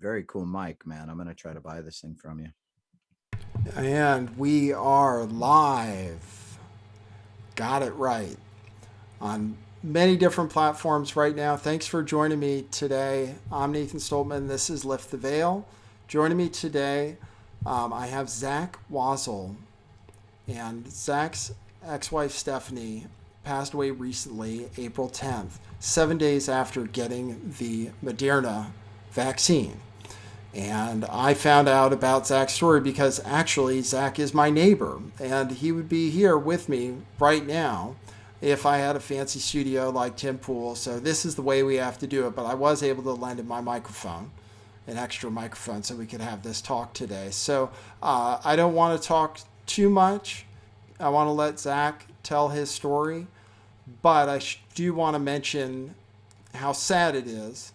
Very cool mic, man. I'm gonna try to buy this thing from you. And we are live. Got it right. On many different platforms right now. Thanks for joining me today. I'm Nathan Stoltman. This is Lift the Veil. Joining me today, I have Zach Wazel. And Zach's ex wife, Stephanie, passed away recently, April 10th, 7 days after getting the Moderna vaccine. And I found out about Zach's story because actually Zach is my neighbor, and he would be here with me right now if I had a fancy studio like Tim Pool. So this is the way we have to do it. But I was able to lend him my microphone, an extra microphone, so we could have this talk today. So I don't want to talk too much. I want to let Zach tell his story, but I do want to mention how sad it is,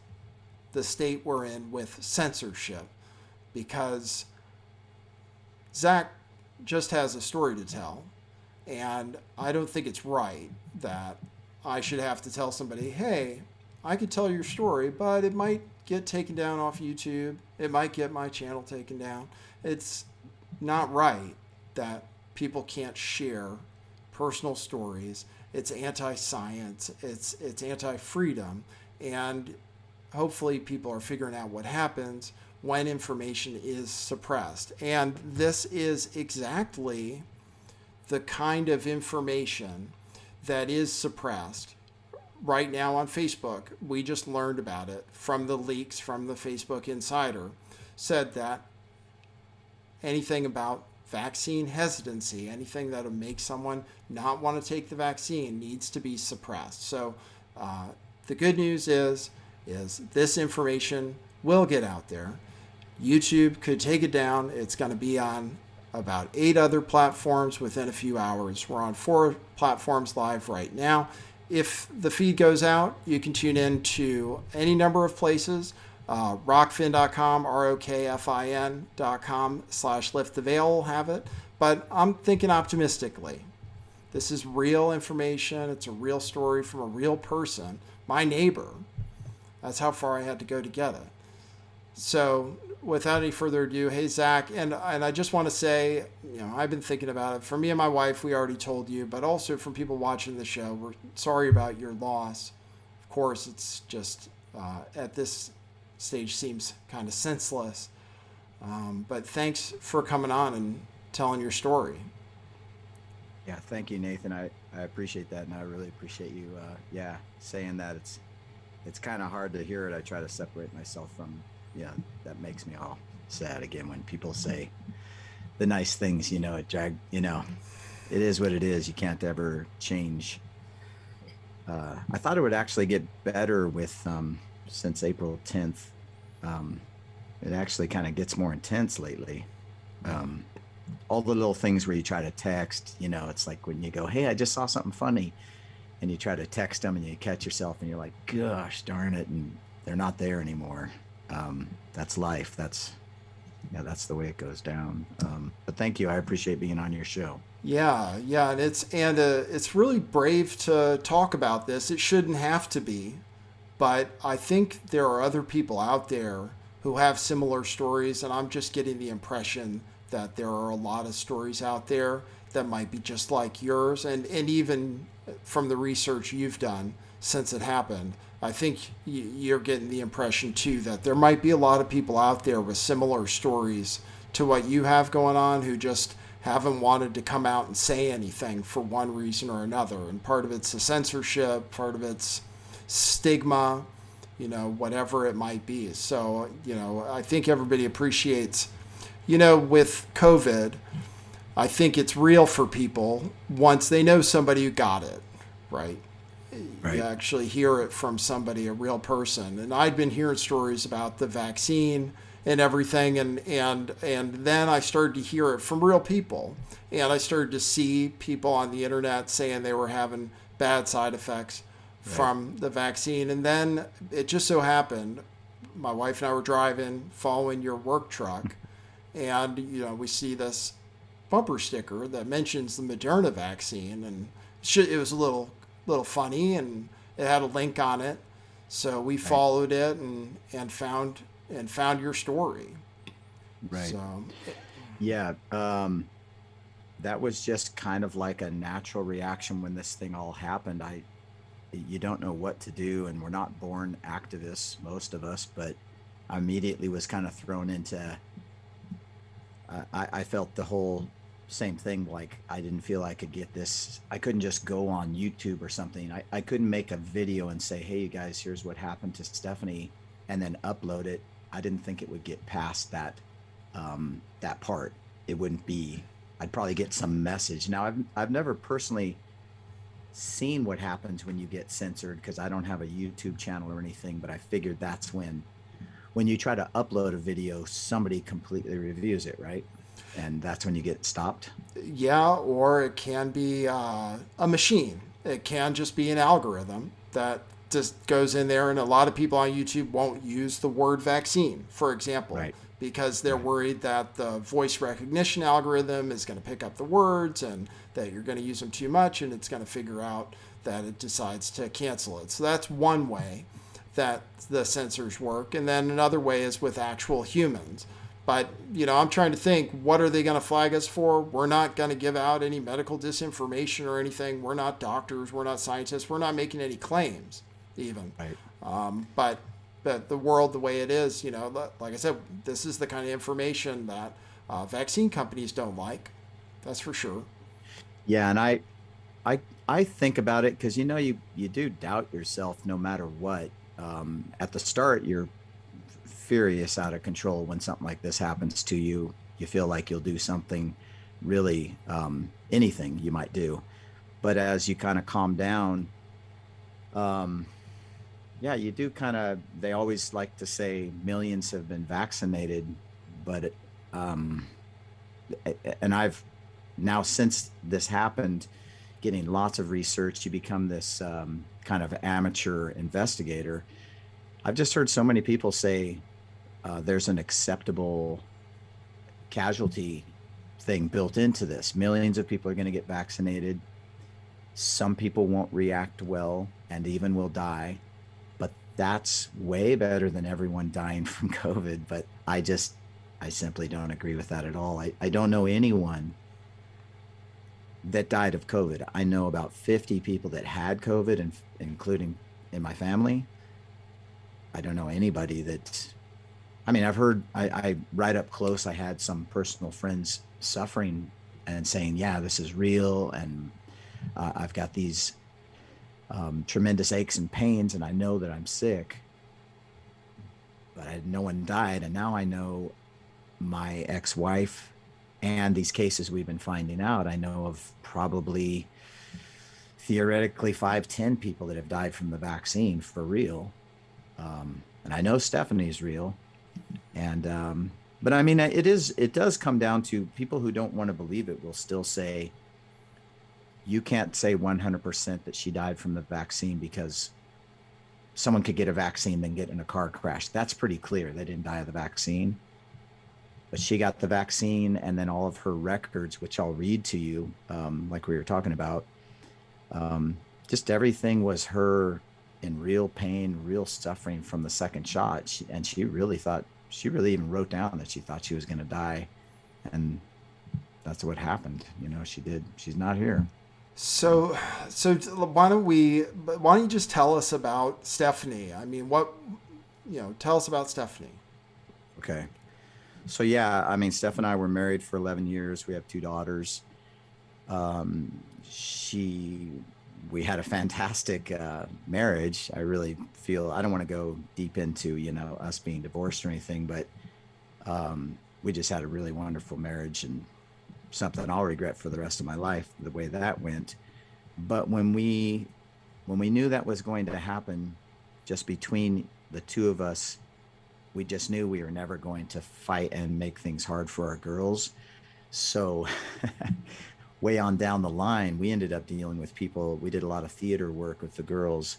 the state we're in with censorship, because Zach just has a story to tell. And I don't think it's right that I should have to tell somebody, hey, I could tell your story, but it might get taken down off YouTube. It might get my channel taken down. It's not right that people can't share personal stories. It's anti-science. It's anti-freedom. And hopefully people are figuring out what happens when information is suppressed. And this is exactly the kind of information that is suppressed right now on Facebook. We just learned about it from the leaks from the Facebook Insider, said that anything about vaccine hesitancy, anything that'll make someone not want to take the vaccine, needs to be suppressed. So the good news is this information will get out there. YouTube could take it down. It's going to be on about 8 other platforms within a few hours. We're on 4 platforms live right now. If the feed goes out, you can tune in to any number of places. Rockfin.com, ROKFIN.com/lift the veil will have it. But I'm thinking optimistically. This is real information. It's a real story from a real person, my neighbor. That's how far I had to go to get it. So without any further ado, hey, Zach, and I just want to say, I've been thinking about it. For me and my wife, we already told you, but also from people watching the show, we're sorry about your loss. Of course, it's just at this stage seems kind of senseless. But thanks for coming on and telling your story. Yeah, thank you, Nathan. I appreciate that, and I really appreciate you. Saying that it's kind of hard to hear it. I try to separate myself from. Yeah, that makes me all sad again when people say the nice things. It drag. It is what it is. You can't ever change. I thought it would actually get better with since April 10th. It actually kind of gets more intense lately. All the little things where you try to text, it's like when you go, hey, I just saw something funny, and you try to text them and you catch yourself and you're like, gosh darn it, and they're not there anymore. That's life. That's the way it goes down. But thank you. I appreciate being on your show. Yeah, and it's really brave to talk about this. It shouldn't have to be, but I think there are other people out there who have similar stories, and I'm just getting the impression that there are a lot of stories out there that might be just like yours, and even from the research you've done since it happened, I think you're getting the impression too that there might be a lot of people out there with similar stories to what you have going on who just haven't wanted to come out and say anything for one reason or another. And part of it's the censorship, part of it's stigma, whatever it might be. So, I think everybody appreciates, with COVID, I think it's real for people once they know somebody who got it, right? You Right. actually hear it from somebody, a real person. And I'd been hearing stories about the vaccine and everything, and then I started to hear it from real people, and I started to see people on the internet saying they were having bad side effects Right. from the vaccine. And then it just so happened, my wife and I were driving, following your work truck, and we see this bumper sticker that mentions the Moderna vaccine, and it was a little funny, and it had a link on it. So we Right. followed it and found and found your story. Right. So, Yeah. That was just kind of like a natural reaction when this thing all happened. You don't know what to do, and we're not born activists, most of us, but I immediately was kind of thrown into, I felt the whole same thing. Like I didn't feel I could get this. I couldn't just go on YouTube or something. I couldn't make a video and say, hey, you guys, here's what happened to Stephanie, and then upload it. I didn't think it would get past that part. It wouldn't be, I'd probably get some message. Now I've never personally seen what happens when you get censored because I don't have a YouTube channel or anything, but I figured that's when you try to upload a video, somebody completely reviews it, right? And that's when you get stopped. yeah, or it can be a machine. It can just be an algorithm that just goes in there, and a lot of people on YouTube won't use the word vaccine, for example, Right. because they're Right. worried that the voice recognition algorithm is going to pick up the words and that you're going to use them too much, and it's going to figure out that it decides to cancel it. So that's one way that the sensors work. And then another way is with actual humans. But, I'm trying to think, what are they going to flag us for? We're not going to give out any medical disinformation or anything. We're not doctors. We're not scientists. We're not making any claims, even. Right. But the world the way it is, like I said, this is the kind of information that vaccine companies don't like. That's for sure. Yeah. And I think about it because, you do doubt yourself no matter what. At the start, you're furious, out of control when something like this happens to you. You feel like you'll do something really, anything you might do. But as you kind of calm down, yeah, you do they always like to say millions have been vaccinated, but, and I've now, since this happened, getting lots of research, you become this kind of amateur investigator. I've just heard so many people say there's an acceptable casualty thing built into this. Millions of people are going to get vaccinated. Some people won't react well and even will die. But that's way better than everyone dying from COVID. But I simply don't agree with that at all. I don't know anyone that died of COVID. I know about 50 people that had COVID, and including in my family. I don't know anybody that, I've heard, I right up close, I had some personal friends suffering and saying, yeah, this is real. And I've got these tremendous aches and pains, and I know that I'm sick, but no one died. And now I know my ex-wife and these cases we've been finding out, I know of probably theoretically 5-10 people that have died from the vaccine for real. And I know Stephanie's real. And, but it does come down to people who don't want to believe it will still say, you can't say 100% that she died from the vaccine because someone could get a vaccine, then get in a car crash. That's pretty clear. They didn't die of the vaccine. But she got the vaccine, and then all of her records, which I'll read to you, like we were talking about, just everything was her in real pain, real suffering from the second shot. She really even wrote down that she thought she was going to die. And that's what happened. She did. She's not here. So why don't you just tell us about Stephanie? Tell us about Stephanie. Okay. So yeah, Steph and I were married for 11 years. We have 2 daughters. We had a fantastic marriage. I really feel, I don't want to go deep into, us being divorced or anything, but we just had a really wonderful marriage, and something I'll regret for the rest of my life, the way that went. But when we knew that was going to happen, just between the two of us, we just knew we were never going to fight and make things hard for our girls. So way on down the line, we ended up dealing with people. We did a lot of theater work with the girls,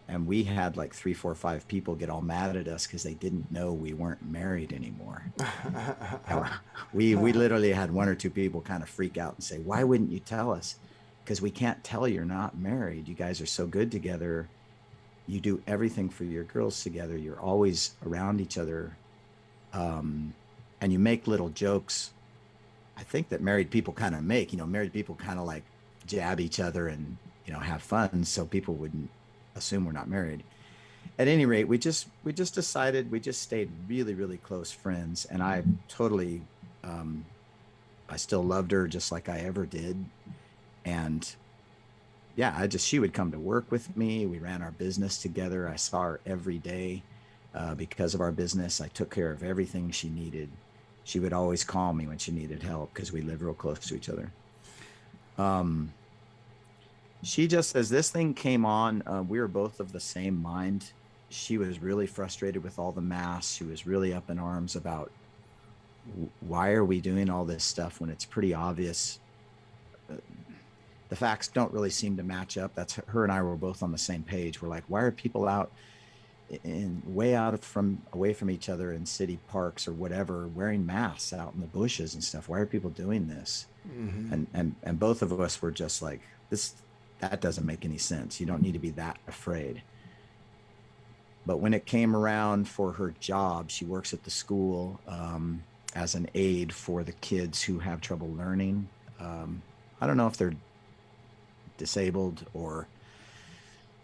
and we had like 3, 4, 5 people get all mad at us because they didn't know we weren't married anymore. We literally had 1 or 2 people kind of freak out and say, why wouldn't you tell us? Because we can't tell you're not married. You guys are so good together. You do everything for your girls together. You're always around each other. and you make little jokes. I think that married people kind of make, married people kind of like jab each other and, have fun. So people wouldn't assume we're not married. At any rate, we just decided, we just stayed really, really close friends. And um, I still loved her just like I ever did. And yeah, she would come to work with me. We ran our business together. I saw her every day because of our business. I took care of everything she needed. She would always call me when she needed help because we lived real close to each other. Um, she just, as this thing came on, we were both of the same mind. She was really frustrated with all the masks. She was really up in arms about why are we doing all this stuff when it's pretty obvious. uh, the facts don't really seem to match up. That's her and I were both on the same page. We're like, why are people out in way out from away from each other in city parks or whatever, wearing masks out in the bushes and stuff? Why are people doing this? Mm-hmm. And both of us were just like, that doesn't make any sense. You don't need to be that afraid. But when it came around for her job, she works at the school as an aide for the kids who have trouble learning. I don't know if they're disabled or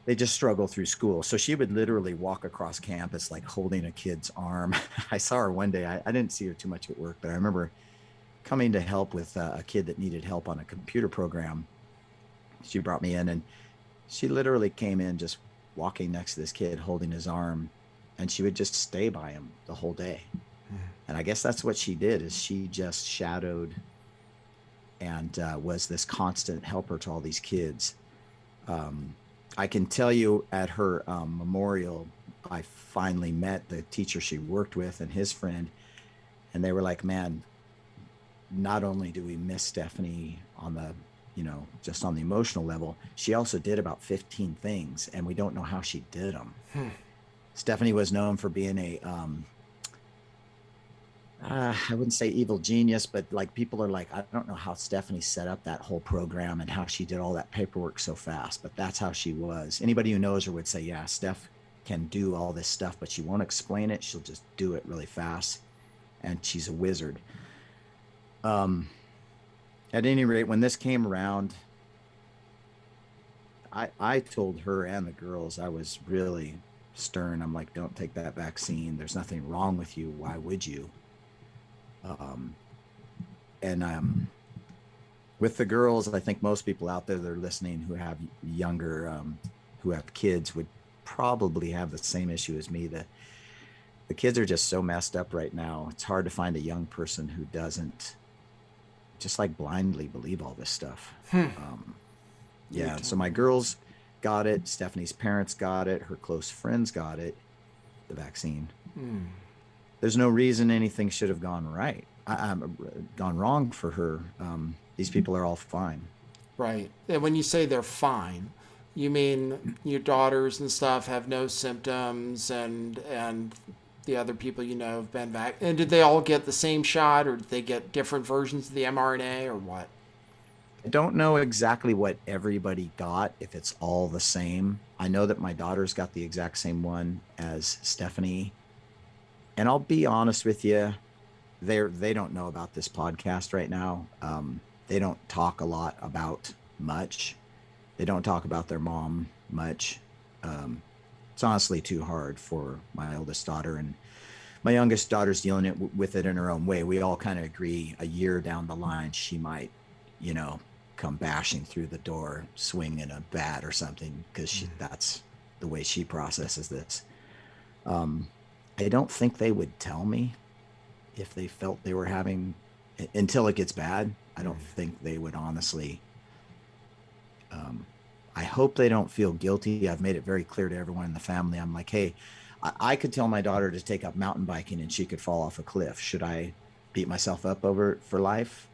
they just struggle through school. So she would literally walk across campus like holding a kid's arm. I saw her one day. I didn't see her too much at work, but I remember coming to help with a kid that needed help on a computer program. She brought me in and she literally came in just walking next to this kid holding his arm, and she would just stay by him the whole day. And I guess that's what she did, is she just shadowed and was this constant helper to all these kids. I can tell you at her memorial, I finally met the teacher she worked with and his friend, and they were like, man, not only do we miss Stephanie on the, just on the emotional level, she also did about 15 things, and we don't know how she did them. Stephanie was known for being I wouldn't say evil genius, but like people are like, I don't know how Stephanie set up that whole program and how she did all that paperwork so fast, but that's how she was. Anybody who knows her would say, yeah, Steph can do all this stuff, but she won't explain it. She'll just do it really fast. And she's a wizard. At any rate, when this came around, I told her and the girls, I was really stern. I'm like, don't take that vaccine. There's nothing wrong with you. Why would you? And with the girls, I think most people out there that are listening who have younger, who have kids would probably have the same issue as me. The kids are just so messed up right now. It's hard to find a young person who doesn't just like blindly believe all this stuff. Yeah. So my girls got it. Stephanie's parents got it. Her close friends got it, the vaccine. There's no reason anything should have gone right. Gone wrong for her. These people are all fine. Right. And when you say they're fine, you mean your daughters and stuff have no symptoms, and the other people have been back. And did they all get the same shot, or did they get different versions of the mRNA, or what? I don't know exactly what everybody got, if it's all the same. I know that my daughters got the exact same one as Stephanie. And I'll be honest with you, they don't know about this podcast right now. They don't talk a lot about much. They don't talk about their mom much. It's honestly too hard for my oldest daughter, and my youngest daughter's dealing with it in her own way. We all kind of agree a year down the line, she might, come bashing through the door, swinging a bat or something, because that's the way she processes this. I don't think they would tell me if they felt they were having, until it gets bad. I don't think they would honestly. I hope they don't feel guilty. I've made it very clear to everyone in the family. I'm like, hey, I could tell my daughter to take up mountain biking and she could fall off a cliff. Should I beat myself up over it for life?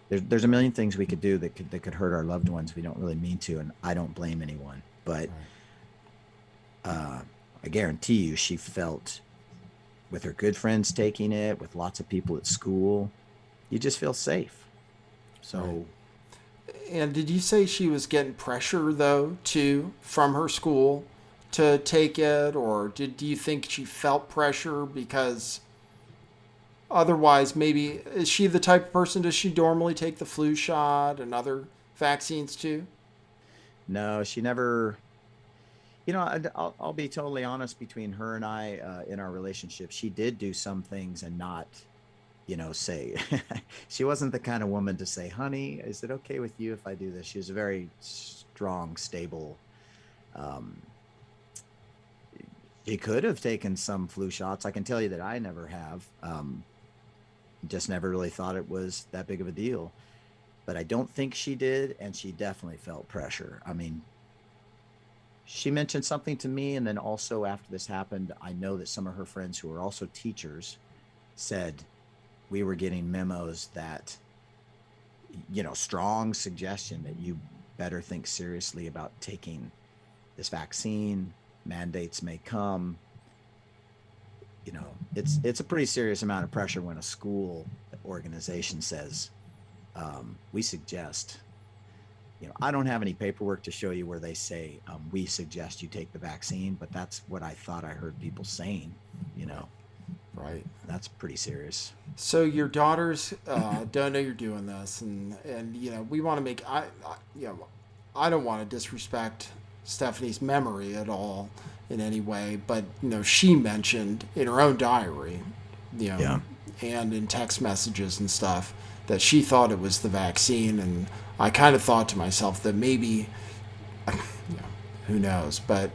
There's a million things we could do that could hurt our loved ones. We don't really mean to, and I don't blame anyone. But I guarantee you, she felt, with her good friends taking it, with lots of people at school, you just feel safe. So. Right. And did you say she was getting pressure, though, too, from her school to take it, or do you think she felt pressure because otherwise maybe is she the type of person, does she normally take the flu shot and other vaccines too? No, she never. I'll be totally honest. Between her and I, in our relationship, she did do some things and not, say. She wasn't the kind of woman to say, "Honey, is it okay with you if I do this?" She was a very strong, stable. Um, she could have taken some flu shots. I can tell you that I never have. Just never really thought it was that big of a deal. But I don't think she did, and she definitely felt pressure. I mean, she mentioned something to me, and then also after this happened, I know that some of her friends who are also teachers said we were getting memos that, strong suggestion that you better think seriously about taking this vaccine. Mandates may come. It's a pretty serious amount of pressure when a school organization says, we suggest. I don't have any paperwork to show you where they say, we suggest you take the vaccine, but that's what I thought I heard people saying. Right. That's pretty serious. So your daughters don't know you're doing this, and we want to make I don't want to disrespect Stephanie's memory at all in any way, but she mentioned in her own diary, Yeah. and in text messages and stuff that she thought it was the vaccine, and I kind of thought to myself that maybe, who knows, but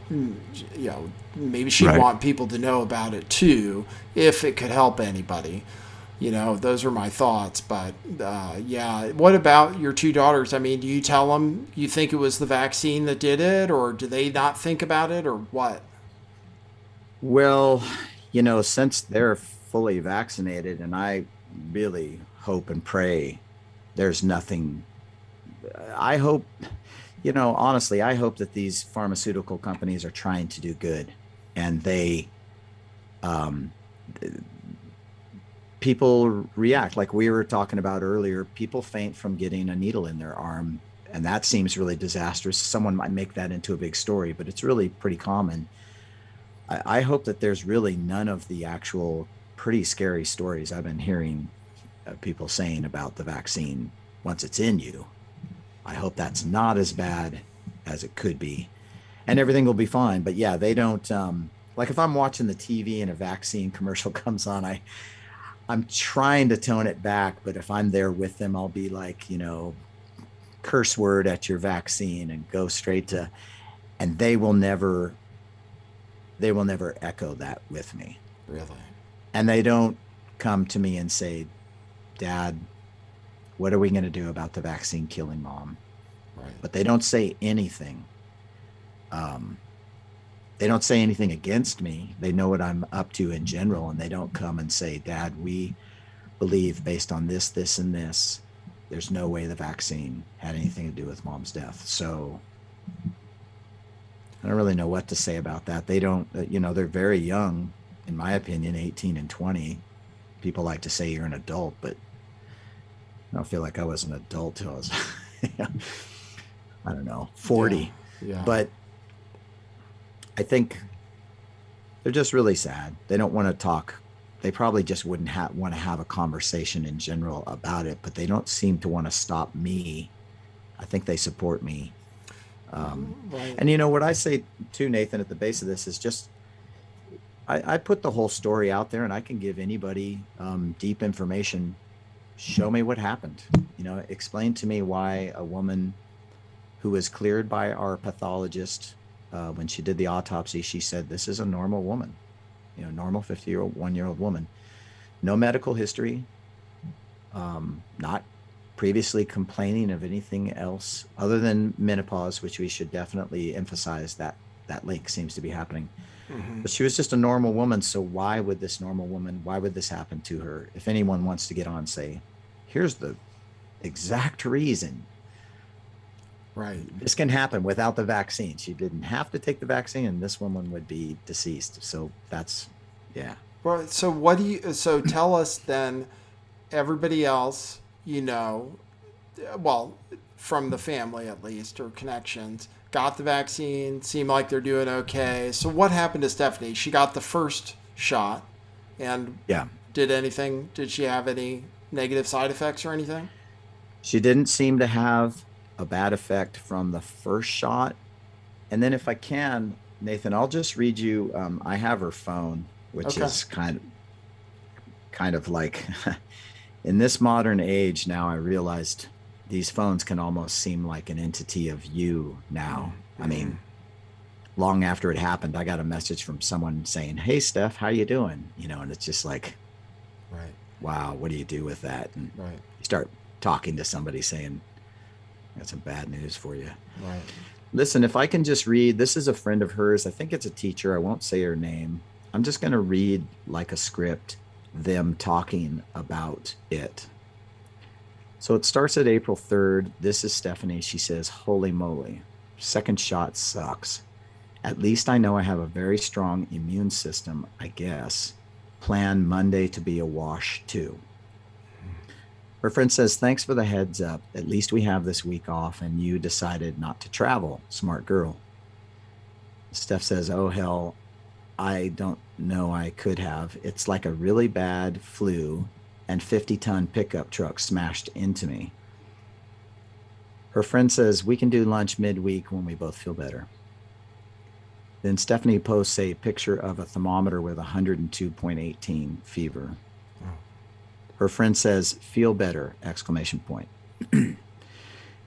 maybe she'd Right. want people to know about it too if it could help anybody. Those are my thoughts. But yeah, what about your two daughters? I mean, do you tell them you think it was the vaccine that did it, or do they not think about it, or what? Well, since they're fully vaccinated, and I really hope and pray there's nothing, I hope, honestly, I hope that these pharmaceutical companies are trying to do good, and um, people react like we were talking about earlier. People faint from getting a needle in their arm, and that seems really disastrous. Someone might make that into a big story, but it's really pretty common. I hope that there's really none of the actual pretty scary stories I've been hearing people saying about the vaccine once it's in you. I hope that's not as bad as it could be, and everything will be fine. But yeah, they don't, like if I'm watching the TV and a vaccine commercial comes on, I'm trying to tone it back, but if I'm there with them, I'll be like, curse word at your vaccine and go straight to, and they will never echo that with me. Really? And they don't come to me and say, Dad, what are we going to do about the vaccine killing Mom? Right. But they don't say anything. They don't say anything against me. They know what I'm up to in general, and they don't come and say, Dad, we believe based on this, this, and this, there's no way the vaccine had anything to do with Mom's death. So I don't really know what to say about that. They don't, they're very young, in my opinion, 18 and 20. People like to say you're an adult, but I don't feel like I was an adult till I was, I don't know, 40. Yeah. But I think they're just really sad. They don't want to talk. They probably just wouldn't want to have a conversation in general about it, but they don't seem to want to stop me. I think they support me. Right. And what I say too, Nathan, at the base of this is just, I put the whole story out there, and I can give anybody deep information. Show me what happened. Explain to me why a woman who was cleared by our pathologist, when she did the autopsy, she said, this is a normal woman, normal 50-year-old, 1-year-old woman, no medical history, not previously complaining of anything else other than menopause, which we should definitely emphasize that link seems to be happening. Mm-hmm. But she was just a normal woman. So why would this happen to her? If anyone wants to get on, say, here's the exact reason. Right. This can happen without the vaccine. She didn't have to take the vaccine, and this woman would be deceased. So that's, yeah. Well, so tell us then, everybody else, well, from the family at least, or connections, got the vaccine, seem like they're doing okay. So what happened to Stephanie? She got the first shot, and Yeah. did she have any negative side effects or anything? She didn't seem to have a bad effect from the first shot. And then if I can, Nathan, I'll just read you. I have her phone, which Okay. is kind of like in this modern age now, I realized these phones can almost seem like an entity of you now. I Mm-hmm. mean, long after it happened, I got a message from someone saying, "Hey, Steph, how you doing?" And it's just like, Right. wow, what do you do with that? And Right. you start talking to somebody saying, "I got some bad news for you." Right. Listen, if I can just read, this is a friend of hers. I think it's a teacher. I won't say her name. I'm just going to read like a script, them talking about it. So it starts at April 3rd. This is Stephanie. She says, "Holy moly, second shot sucks. At least I know I have a very strong immune system, I guess. Plan Monday to be a wash too." Her friend says, "Thanks for the heads up. At least we have this week off and you decided not to travel. Smart girl." Steph says, "Oh, hell, I don't know. I could have. It's like a really bad flu and 50-ton pickup truck smashed into me." Her friend says, "We can do lunch midweek when we both feel better." Then Stephanie posts a picture of a thermometer with 102.18 fever. Her friend says, "Feel better!" Exclamation point.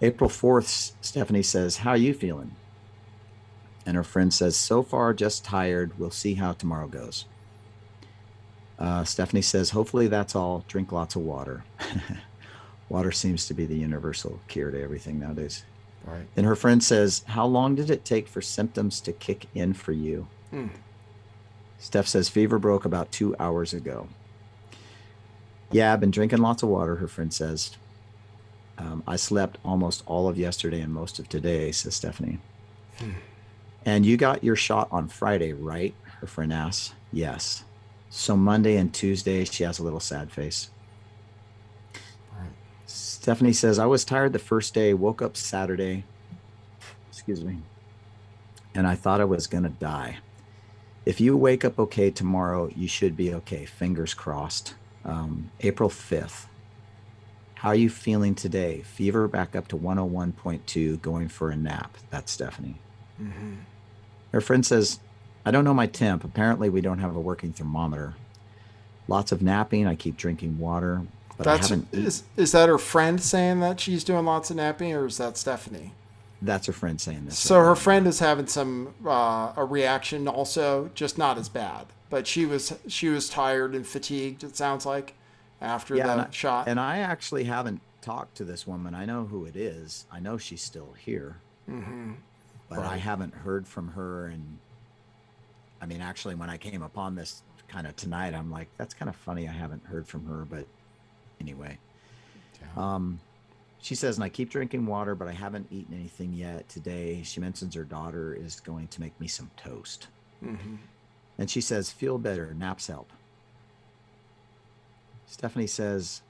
April 4th, Stephanie says, "How are you feeling?" And her friend says, "So far, just tired. We'll see how tomorrow goes." Stephanie says, "Hopefully that's all. Drink lots of water." Water seems to be the universal cure to everything nowadays. Right. And her friend says, "How long did it take for symptoms to kick in for you?" Steph says, "Fever broke about 2 hours ago." "Yeah, I've been drinking lots of water," her friend says. "I slept almost all of yesterday and most of today," says Stephanie. "And you got your shot on Friday, right?" her friend asks. "Yes." "So Monday and Tuesday," she has a little sad face. Right. Stephanie says, "I was tired the first day, woke up Saturday, excuse me, and I thought I was going to die. If you wake up okay tomorrow, you should be okay. Fingers crossed." April 5th. "How are you feeling today?" "Fever back up to 101.2, going for a nap." That's Stephanie. Her friend says, "I don't know my temp. Apparently, we don't have a working thermometer. Lots of napping. I keep drinking water, but I That's haven't eaten." is that her friend saying that she's doing lots of napping, or is that Stephanie? That's her friend saying this So right her now. friend is having some a reaction also, just not as bad. But she was tired and fatigued. It sounds like after Yeah, the shot. and I actually haven't talked to this woman. I know who it is. I know she's still here, but I Right. haven't heard from her. And I mean, actually, when I came upon this kind of tonight, I'm like, that's kind of funny. I haven't heard from her, but anyway. Yeah. Um, she says, "And I keep drinking water, but I haven't eaten anything yet today." She mentions her daughter is going to make me some toast. And she says, "Feel better. Naps help." Stephanie says,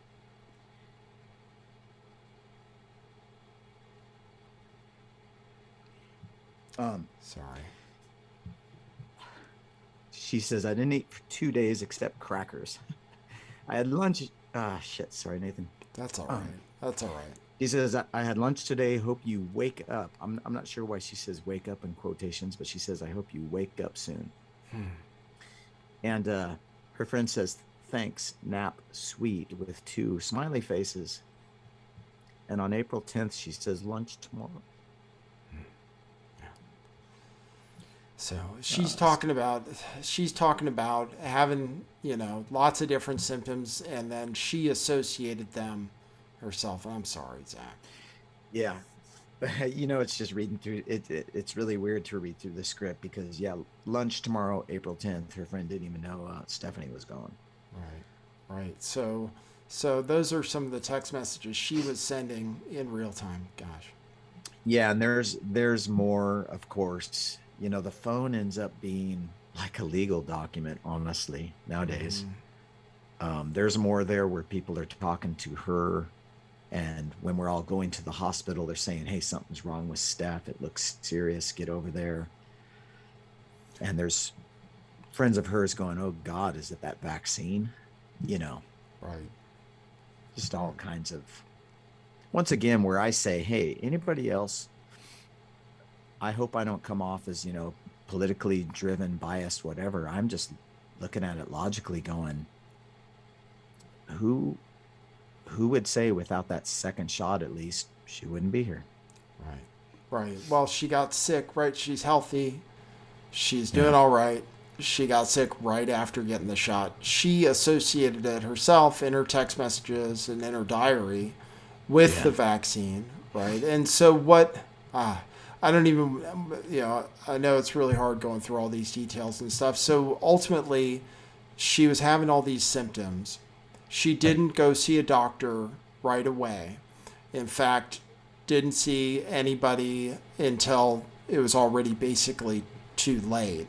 um, Sorry. she says, "I didn't eat for 2 days except crackers. I had lunch." Ah, shit. Sorry, Nathan. That's all Um, right. That's all right. She says, "I had lunch today. Hope you wake up." I'm not sure why she says wake up in quotations, but she says, "I hope you wake up soon." And her friend says, "Thanks, nap sweet," with two smiley faces. And on April 10th, she says, "Lunch tomorrow." So she's talking about having lots of different symptoms, and then she associated them herself. I'm sorry, Zach. Yeah. It's just reading through it's really weird to read through the script because, yeah, lunch tomorrow, April 10th. Her friend didn't even know Stephanie was gone. Right, right. So those are some of the text messages she was sending in real time. Gosh. Yeah. And there's more, of course. The phone ends up being like a legal document, honestly, nowadays. There's more there where people are talking to her And when we're all going to the hospital, they're saying, hey, something's wrong with Steph. It looks serious. Get over there. And there's friends of hers going, oh God, is it that vaccine? You know, Right. just all kinds of, once again, where I say, hey, anybody else, I hope I don't come off as, politically driven, biased, whatever. I'm just looking at it logically going, who would say without that second shot, at least, she wouldn't be here? Right. Right. Well, she got sick, right? She's healthy. She's doing Yeah. all right. She got sick right after getting the shot. She associated it herself in her text messages and in her diary with the Yeah. vaccine, right? And so what? I don't even, I know it's really hard going through all these details and stuff. So ultimately, she was having all these symptoms. She Right. didn't go see a doctor right away. In fact, didn't see anybody until it was already basically too late.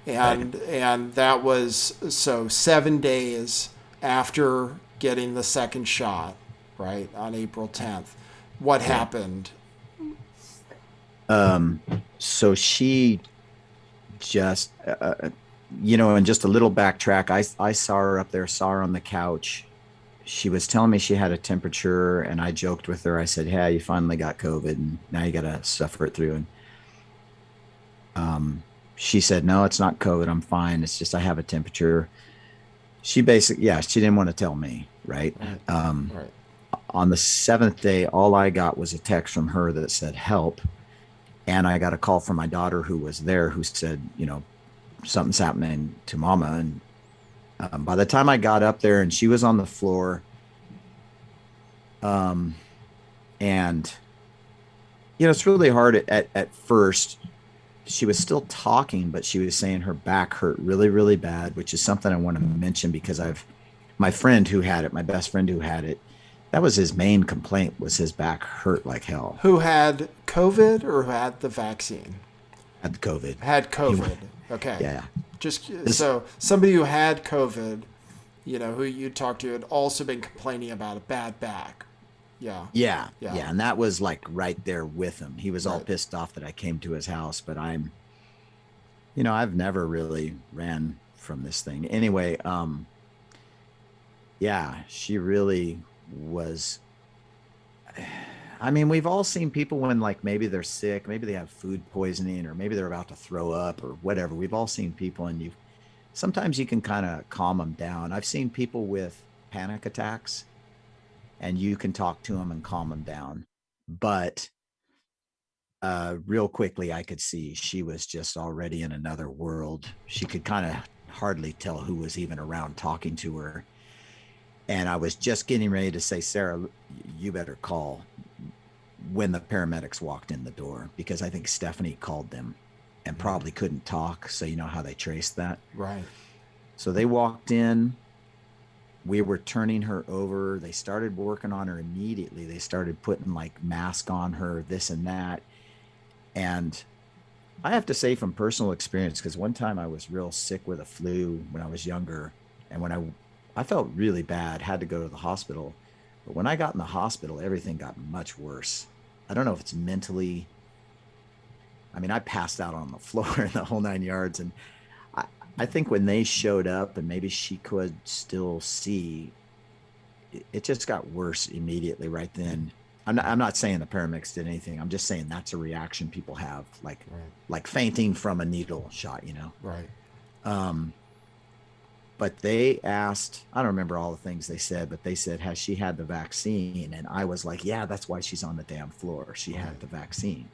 Right. And that was so 7 days after getting the second shot, right, on April 10th. What Yeah. happened? Um, so she just, and just a little backtrack, I saw her up there, saw her on the couch. She was telling me she had a temperature, and I joked with her. I said, hey, you finally got COVID and now you got to suffer it through. And she said, no, it's not COVID. I'm fine. It's just I have a temperature. She basically, yeah, she didn't want to tell me. Right. Right, Um, right, on the seventh day, all I got was a text from her that said, help. And I got a call from my daughter who was there who said, something's happening to mama. And by the time I got up there and she was on the floor, um, and, it's really hard at first. She was still talking, but she was saying her back hurt really, really bad, which is something I want to mention because my friend who had it, my best friend who had it, that was his main complaint was his back hurt like hell. who had COVID or who had the vaccine? Had the COVID. Had He, COVID. Okay. yeah. Just This, so somebody who had COVID, who you talked to, had also been complaining about a bad back. Yeah. yeah. Yeah. Yeah. And that was like right there with him. He was all Right. pissed off that I came to his house, but I've never really ran from this thing. Anyway, yeah, she really was. I mean, we've all seen people when like maybe they're sick, maybe they have food poisoning, or maybe they're about to throw up or whatever. We've all seen people, and sometimes you can kind of calm them down. I've seen people with panic attacks, and you can talk to them and calm them down. But real quickly, I could see she was just already in another world. She could kind of hardly tell who was even around talking to her. And I was just getting ready to say, Sarah, you better call when the paramedics walked in the door, because I think Stephanie called them and probably couldn't talk. So you know how they traced that. Right. So they walked in. We were turning her over. They started working on her immediately. They started putting like mask on her, this and that. And I have to say from personal experience, because one time I was real sick with a flu when I was younger. And when I felt really bad, had to go to the hospital. But when I got in the hospital, everything got much worse. I don't know if it's mentally. I mean, I passed out on the floor in the whole 9 yards. And I, I think when they showed up and maybe she could still see, it just got worse immediately right then. I'm not saying the paramedics did anything. I'm just saying that's a reaction people have, like Right. like fainting from a needle shot, Right. Um, but they asked, I don't remember all the things they said, but they said, has she had the vaccine? And I was like, yeah, that's why she's on the damn floor. She Right. had the vaccine.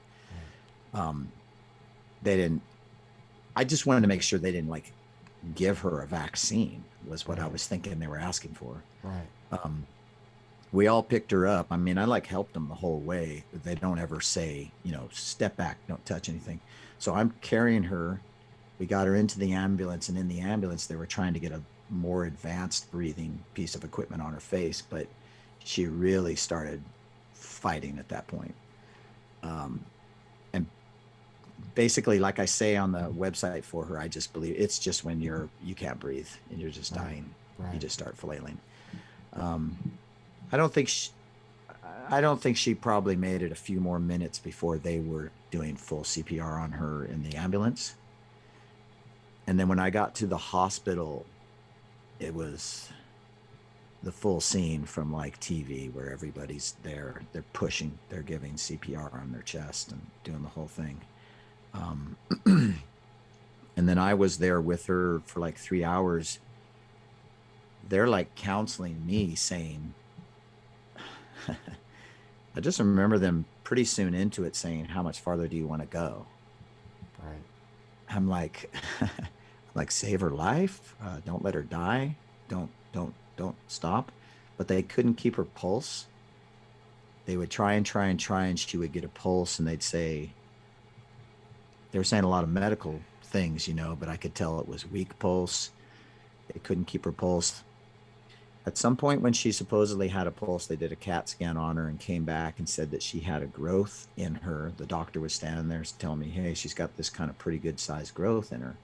Um, they didn't, I just wanted to make sure they didn't like give her a vaccine was what I Right. was thinking they were asking for. Right. Um, we all picked her up. I mean, I like helped them the whole way. They don't ever say, step back, don't touch anything. So I'm carrying her. We got her into the ambulance, and in the ambulance, they were trying to get a more advanced breathing piece of equipment on her face, but she really started fighting at that point. And basically, like I say on the website for her, I just believe it's just when you can't breathe and you're just dying, you Right. just start flailing. I don't think I don't think she probably made it a few more minutes before they were doing full CPR on her in the ambulance. And then when I got to the hospital, it was the full scene from like TV where everybody's there. They're pushing, they're giving CPR on their chest and doing the whole thing. Um, and then I was there with her for like 3 hours. They're like counseling me, saying, I just remember them pretty soon into it saying, "How much farther do you want to go?" Right. I'm like, like save her life. Don't let her die. Don't stop. But they couldn't keep her pulse. They would try and try and try, and she would get a pulse, and they'd say, they were saying a lot of medical things, but I could tell it was weak pulse. They couldn't keep her pulse. At some point when she supposedly had a pulse, they did a CAT scan on her and came back and said that she had a growth in her. The doctor was standing there telling me, hey, she's got this kind of pretty good sized growth in her.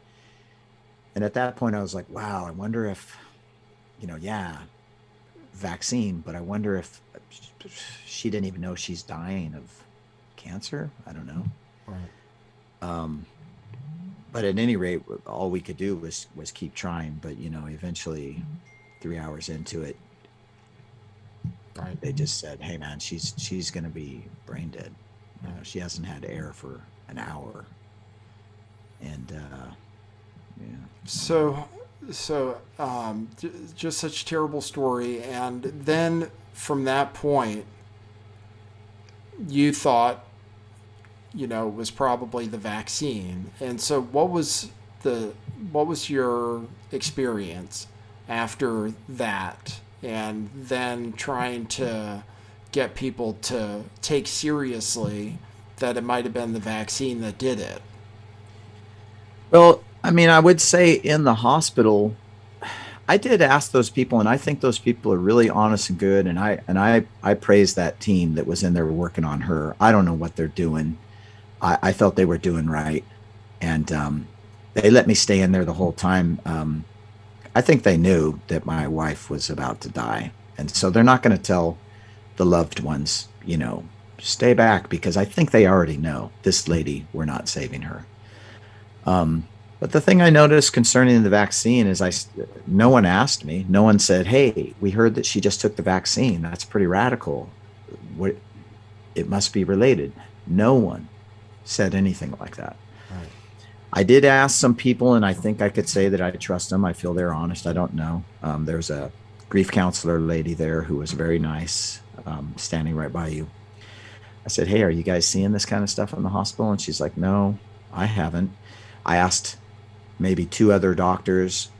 And at that point I was like, wow, I wonder if, yeah, vaccine, but I wonder if she didn't even know she's dying of cancer. I don't know. Right. But at any rate, all we could do was keep trying. But, eventually 3 hours into it, Right. they just said, hey man, she's going to be brain dead. She hasn't had air for an hour. And, yeah. Just such a terrible story. And then from that point, you thought, it was probably the vaccine. And so what was your experience after that? And then trying to get people to take seriously that it might have been the vaccine that did it. Well, I mean, I would say in the hospital, I did ask those people, and I think those people are really honest and good. And I praise that team that was in there working on her. I don't know what they're doing. I felt they were doing right, and they let me stay in there the whole time. I think they knew that my wife was about to die, and so they're not going to tell the loved ones, stay back, because I think they already know this lady, we're not saving her. But the thing I noticed concerning the vaccine is no one asked me. No one said, hey, we heard that she just took the vaccine. That's pretty radical. It must be related. No one said anything like that. Right. I did ask some people, and I think I could say that I trust them. I feel they're honest. I don't know. There's a grief counselor lady there who was very nice, standing right by you. I said, hey, are you guys seeing this kind of stuff in the hospital? And she's like, no, I haven't. I asked maybe 2 other doctors,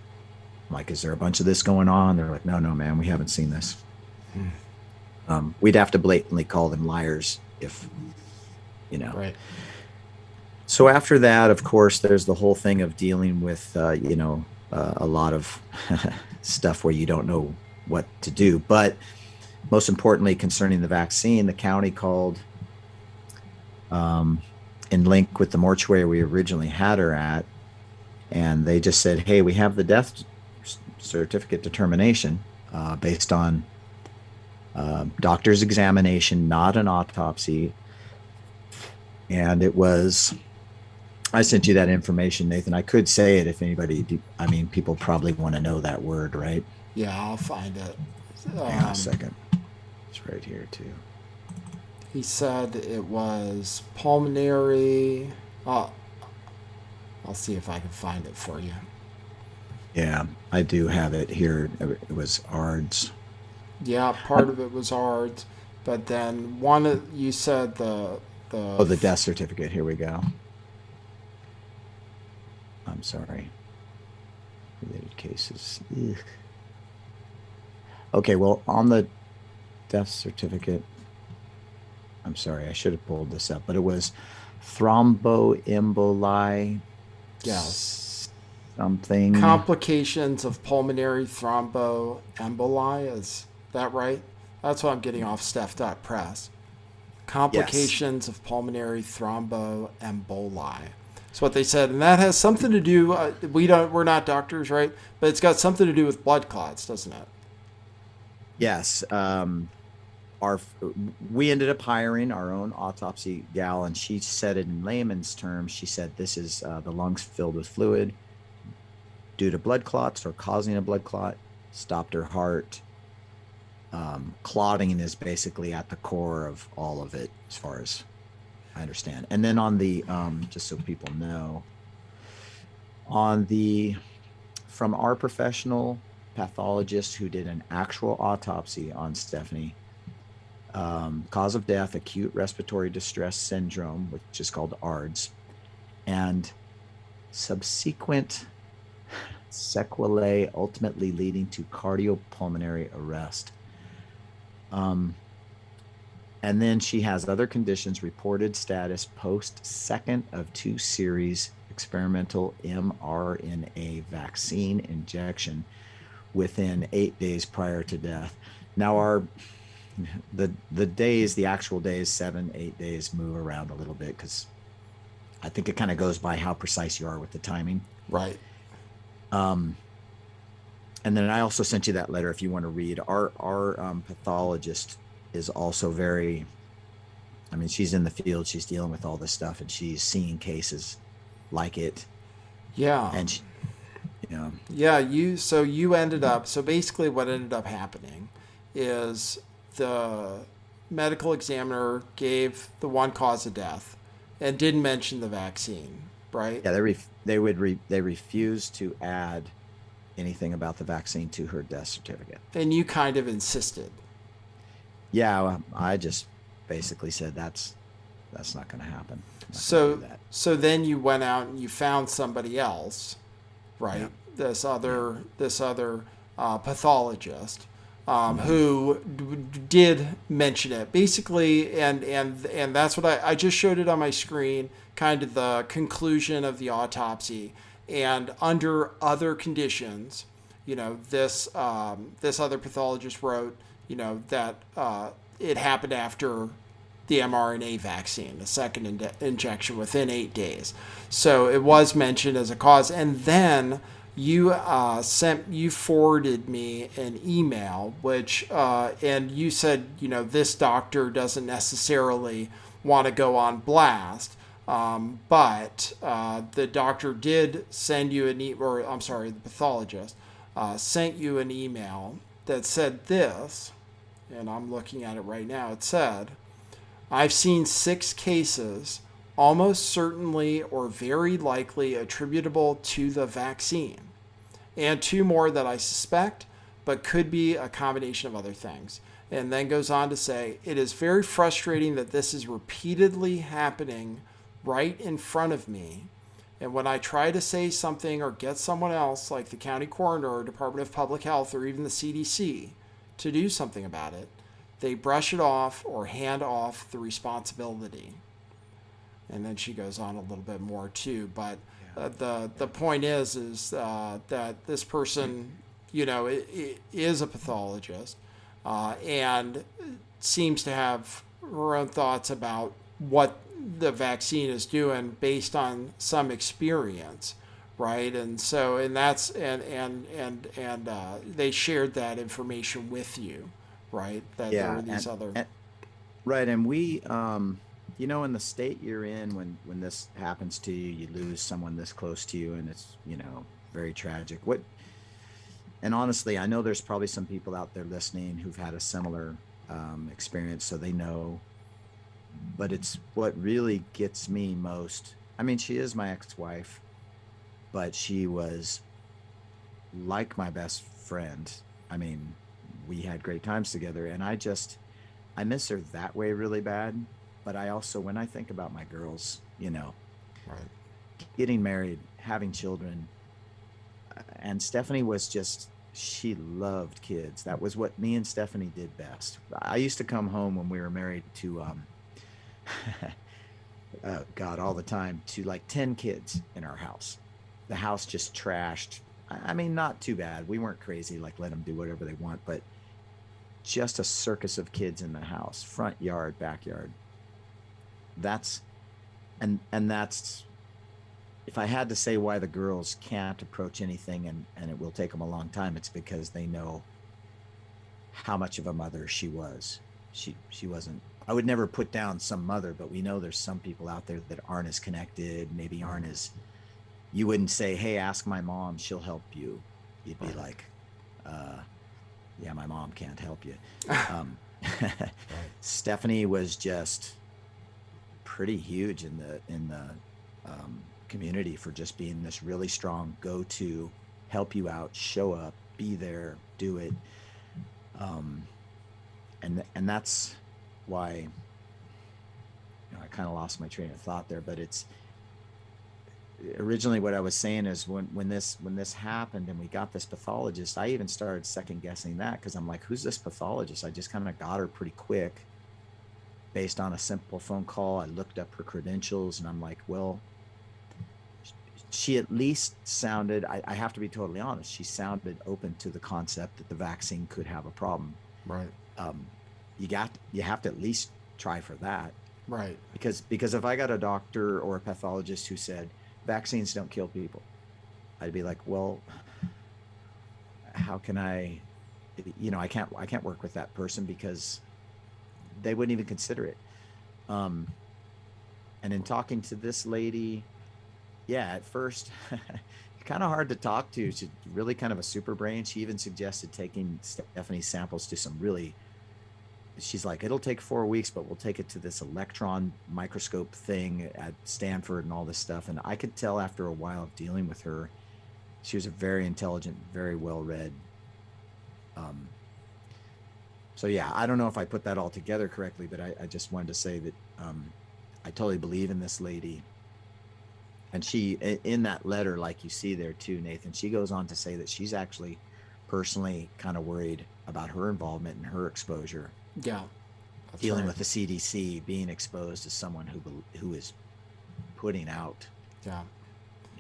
like, is there a bunch of this going on? They're like, no, man, we haven't seen this. We'd have to blatantly call them liars if, Right. So after that, of course, there's the whole thing of dealing with, a lot of stuff where you don't know what to do. But most importantly, concerning the vaccine, the county called in link with the mortuary we originally had her at. And they just said, hey, we have the death certificate determination based on doctor's examination, not an autopsy. And it was, I sent you that information, Nathan. I could say it if anybody, people probably want to know that word, right? Yeah, I'll find it. Hang on a second. It's right here too. He said it was pulmonary. I'll see if I can find it for you. Yeah, I do have it here. It was ARDS. Yeah, part of it was ARDS, but then you said the death certificate. Here we go. I'm sorry. Related cases. Ugh. Okay, well, on the death certificate, I'm sorry, I should have pulled this up, but it was thromboemboli. Yes. Something. Complications of pulmonary thromboemboli. Is that right? That's what I'm getting off Steph.press. Complications of pulmonary thromboemboli. That's what they said, and that has something to do. We're not doctors, right? But it's got something to do with blood clots, doesn't it? Yes. our we ended up hiring our own autopsy gal, and she said it in layman's terms. She said this is the lungs filled with fluid due to blood clots or causing a blood clot, stopped her heart. Clotting is basically at the core of all of it, as far as I understand. And then on the just so people know, on the from our professional pathologist who did an actual autopsy on Stephanie, cause of death, acute respiratory distress syndrome, which is called ARDS, and subsequent sequelae ultimately leading to cardiopulmonary arrest. And then she has other conditions, reported status post second of 2 series experimental mRNA vaccine injection within 8 days prior to death. Now the actual days, 7-8 days, move around a little bit because I think it kind of goes by how precise you are with the timing. Right. And then I also sent you that letter if you want to read. Our pathologist is also very, I mean, she's in the field, she's dealing with all this stuff, and she's seeing cases like it. Yeah. And she, you know. Yeah, you ended up, so basically what ended up happening is the medical examiner gave the one cause of death and didn't mention the vaccine, right? Yeah, they refused to add anything about the vaccine to her death certificate. And you kind of insisted. Yeah, well, I just basically said that's not going to happen. So then you went out and you found somebody else, right? Yeah. This other pathologist who did mention it basically, and that's what I just showed it on my screen, kind of the conclusion of the autopsy. And under other conditions, this other pathologist wrote, that it happened after the mRNA vaccine, the second injection within 8 days. So it was mentioned as a cause. And then you forwarded me an email, which and you said, this doctor doesn't necessarily want to go on blast. But the doctor did send you the pathologist sent you an email that said this, and I'm looking at it right now. It said, I've seen 6 cases almost certainly or very likely attributable to the vaccine, and 2 more that I suspect, but could be a combination of other things. And then goes on to say, it is very frustrating that this is repeatedly happening right in front of me. And when I try to say something or get someone else, like the county coroner or Department of Public Health or even the CDC, to do something about it, they brush it off or hand off the responsibility. And then she goes on a little bit more too. But the point is that this person, is a pathologist and seems to have her own thoughts about what the vaccine is doing based on some experience, right? And so, and that's they shared that information with you, right? That there were these right. And we, in the state you're in, when this happens to you, you lose someone this close to you, and it's very tragic. And honestly, I know there's probably some people out there listening who've had a similar experience, so they know. But it's what really gets me most. I mean, she is my ex-wife, but she was like my best friend. I mean, we had great times together, and I miss her that way really bad. But I also, when I think about my girls, right, getting married, having children, and Stephanie she loved kids. That was what me and Stephanie did best. I used to come home when we were married to God, all the time, to like 10 kids in our house. The house just trashed. I mean, not too bad. We weren't crazy, like let them do whatever they want, but just a circus of kids in the house, front yard, backyard. That's if I had to say why the girls can't approach anything and it will take them a long time, it's because they know how much of a mother she was. she wasn't. I would never put down some mother, but we know there's some people out there that aren't as connected, maybe aren't as. You wouldn't say, "Hey, ask my mom; she'll help you." You'd be Right. like, uh, "Yeah, my mom can't help you." Um, Right. Stephanie was just pretty huge in the community for just being this really strong go-to, help you out, show up, be there, do it. Um, and that's why I kind of lost my train of thought there. But it's originally what I was saying is when this happened and we got this pathologist, I even started second guessing that because I'm like, who's this pathologist? I just kind of got her pretty quick based on a simple phone call. I looked up her credentials and I'm like, well, she at least sounded, I have to be totally honest, she sounded open to the concept that the vaccine could have a problem. Right. Um, you have to at least try for that Right. because if I got a doctor or a pathologist who said vaccines don't kill people, I'd be like, well, how can I can't work with that person because they wouldn't even consider it. Um, and in talking to this lady, yeah, at first, kind of hard to talk to. She's really kind of a super brain. She even suggested taking Stephanie's samples to some really, she's like, it'll take 4 weeks, but we'll take it to this electron microscope thing at Stanford and all this stuff. And I could tell after a while of dealing with her, she was a very intelligent, very well read. Um, so yeah, I don't know if I put that all together correctly, but I just wanted to say that I totally believe in this lady. And she, in that letter, like you see there too, Nathan, she goes on to say that she's actually personally kind of worried about her involvement and her exposure, Yeah. That's dealing right. with the CDC, being exposed to someone who is putting out, Yeah.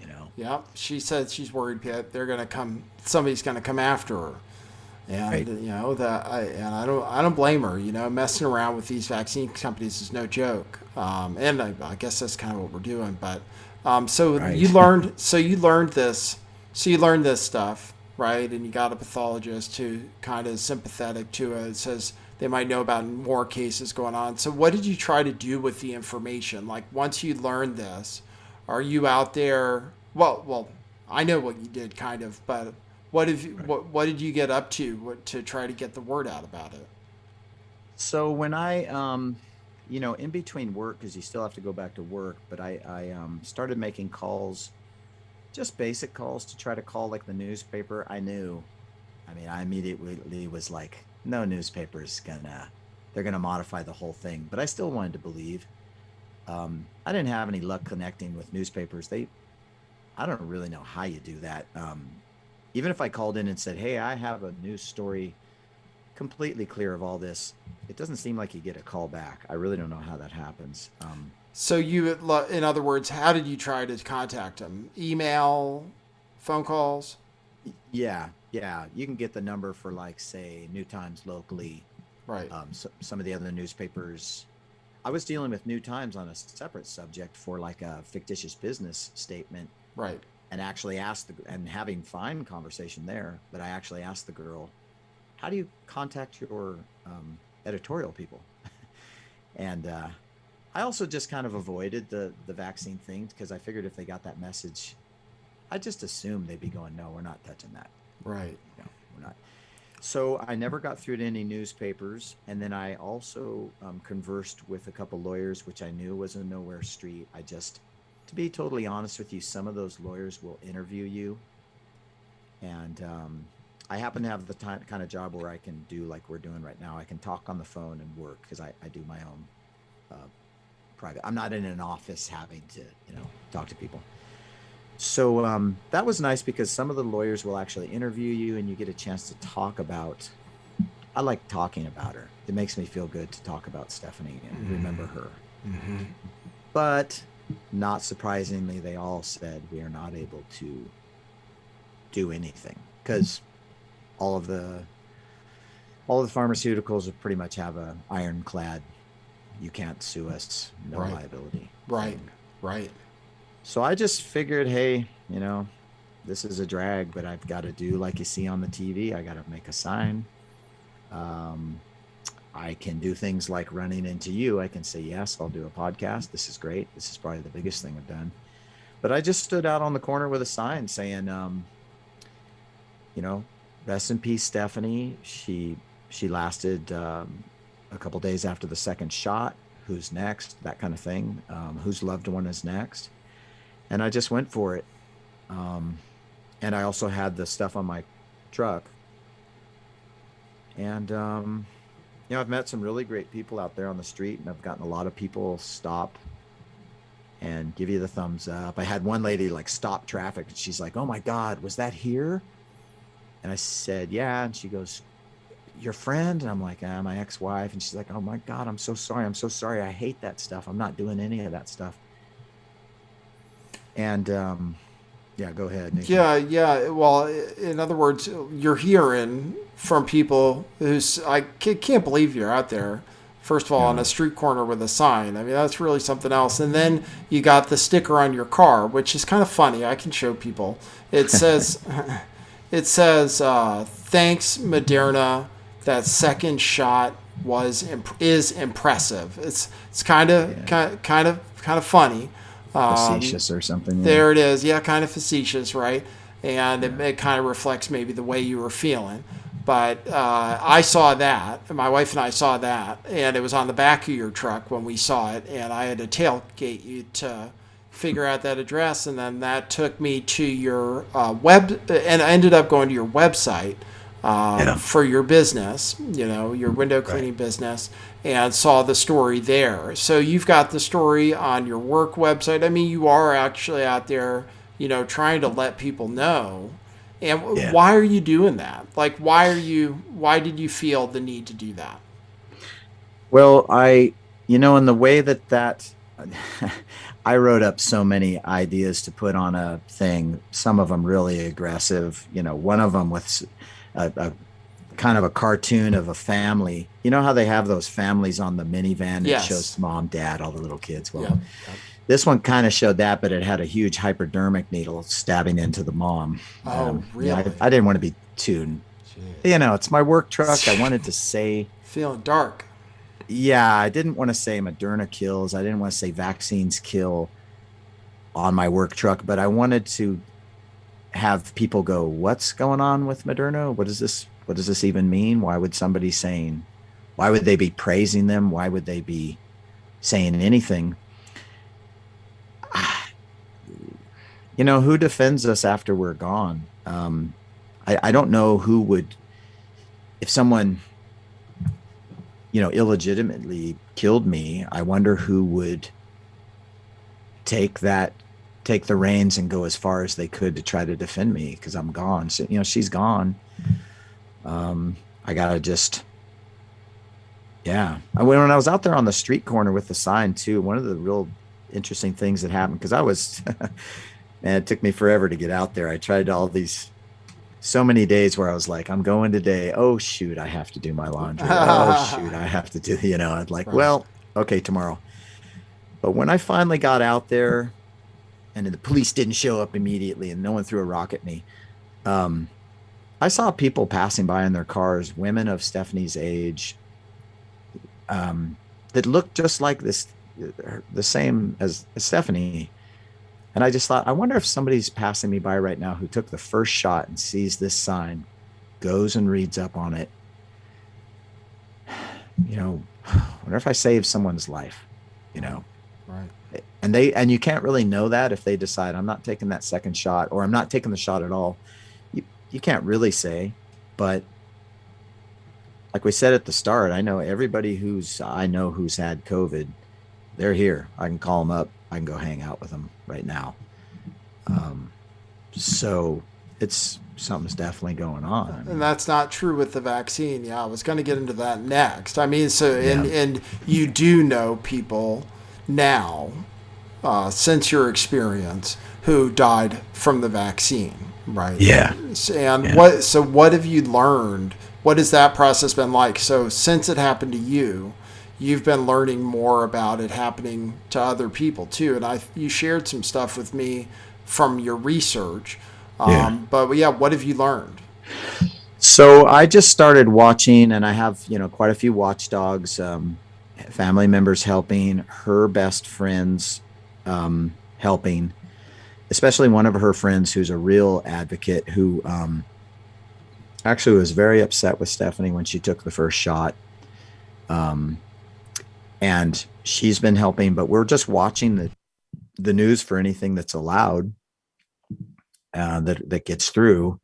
you know. Yeah. She said she's worried that they're gonna come. Somebody's gonna come after her. And Right. I don't blame her. Messing around with these vaccine companies is no joke. And I guess that's kind of what we're doing. But so you Right. learned, so you learned this stuff, right? And you got a pathologist who kind of sympathetic to it. Says they might know about more cases going on. So what did you try to do with the information? Like once you learned this, are you out there? Well, I know what you did, kind of, but Right. what did you get up to to try to get the word out about it? So when I, in between work, because you still have to go back to work, but I started making calls, just basic calls to try to call like the newspaper. I immediately was like, no newspaper's they're gonna modify the whole thing. But I still wanted to believe. I didn't have any luck connecting with newspapers. I don't really know how you do that. Even if I called in and said, hey, I have a news story completely clear of all this, it doesn't seem like you get a call back. I really don't know how that happens. So in other words, how did you try to contact them? Email, phone calls? Yeah, yeah, you can get the number for like say New Times locally. Right, Some of the other newspapers. I was dealing with New Times on a separate subject for like a fictitious business statement, right, and actually and having fine conversation there. But I actually asked the girl, "How do you contact your editorial people?" And I also just kind of avoided the vaccine thing because I figured if they got that message, I just assumed they'd be going, "No, we're not touching that. right. No, we're not." So I never got through to any newspapers. And then I also conversed with a couple lawyers, which I knew was a nowhere street. To be totally honest with you, some of those lawyers will interview you. And I happen to have the kind of job where I can do like we're doing right now. I can talk on the phone and work because I do my own uh, private. I'm not in an office having to, talk to people. So that was nice because some of the lawyers will actually interview you and you get a chance to talk about. I like talking about her. It makes me feel good to talk about Stephanie and remember her. Mm-hmm. But not surprisingly, they all said we are not able to do anything because all of the all of the pharmaceuticals will pretty much have a ironclad. You can't sue us, no Right, liability right, thing. right. So I just figured, hey, this is a drag, but I've got to do like you see on the TV. I got to make a sign. Um, I can do things like running into you. I can say, yes, I'll do a podcast. This is great. This is probably the biggest thing I've done. But I just stood out on the corner with a sign saying, you know, rest in peace, Stephanie. She lasted a couple days after the second shot. Who's next? That kind of thing. Whose loved one is next? And I just went for it. And I also had the stuff on my truck. And I've met some really great people out there on the street, and I've gotten a lot of people stop and give you the thumbs up. I had one lady like stop traffic, and she's like, "Oh my God, was that here?" And I said, "Yeah." And she goes, "Your friend?" And I'm like, "My ex-wife." And she's like, "Oh my God, I'm so sorry. I'm so sorry. I hate that stuff. I'm not doing any of that stuff." And yeah, go ahead, Nick. Yeah. Well, in other words, you're hearing from people I can't believe you're out there. First of all, on a street corner with a sign. I mean, that's really something else. And then you got the sticker on your car, which is kind of funny. I can show people. It says, "Thanks, Moderna. That second shot is impressive." It's kind of funny. Facetious or something. Yeah. There it is. Yeah, kind of facetious, right? And it kind of reflects maybe the way you were feeling. But I saw that. My wife and I saw that. And it was on the back of your truck when we saw it. And I had to tailgate you to figure out that address. And then that took me to your and I ended up going to your website for your business, your window cleaning business, and saw the story there. So you've got the story on your work website. I mean, you are actually out there, trying to let people know. And why are you doing that? Like, why did you feel the need to do that? Well, in the way that I wrote up so many ideas to put on a thing, some of them really aggressive, one of them with a kind of a cartoon of a family. You know how they have those families on the minivan that shows mom, dad, all the little kids. Well, this one kind of showed that, but it had a huge hypodermic needle stabbing into the mom. Oh, really? Yeah, I didn't want to be too, it's my work truck. I wanted to say, feeling dark. Yeah, I didn't want to say Moderna kills. I didn't want to say vaccines kill on my work truck, but I wanted to have people go, "What's going on with Moderna? What is this? What does this even mean? Why would they be praising them? Why would they be saying anything?" Who defends us after we're gone? I don't know who would, if someone, illegitimately killed me, I wonder who would take the reins and go as far as they could to try to defend me, because I'm gone. So, she's gone. I gotta just, when I was out there on the street corner with the sign too, one of the real interesting things that happened, because I was, man, it took me forever to get out there. I tried so many days where I was like, I'm going today. Oh shoot, I have to do my laundry. Oh shoot, I have to do, I'd like, well, okay, tomorrow. But when I finally got out there, and the police didn't show up immediately, and no one threw a rock at me, I saw people passing by in their cars, women of Stephanie's age, that looked just like the same as Stephanie. And I just thought, I wonder if somebody's passing me by right now who took the first shot and sees this sign, goes and reads up on it. Wonder if I saved someone's life, Right. And you can't really know that if they decide, I'm not taking that second shot, or I'm not taking the shot at all. You can't really say, but like we said at the start, I know everybody who's had COVID. They're here. I can call them up. I can go hang out with them right now. So something's definitely going on. And that's not true with the vaccine. Yeah, I was going to get into that next. I mean, and you do know people now, since your experience, who died from the vaccine, right? Yeah. And what have you learned? What has that process been like? So since it happened to you, you've been learning more about it happening to other people too. And you shared some stuff with me from your research. But what have you learned? So I just started watching, and I have, quite a few watchdogs, family members helping, her best friends helping, especially one of her friends who's a real advocate who actually was very upset with Stephanie when she took the first shot. Um, and she's been helping, but we're just watching the news for anything that's allowed that gets through.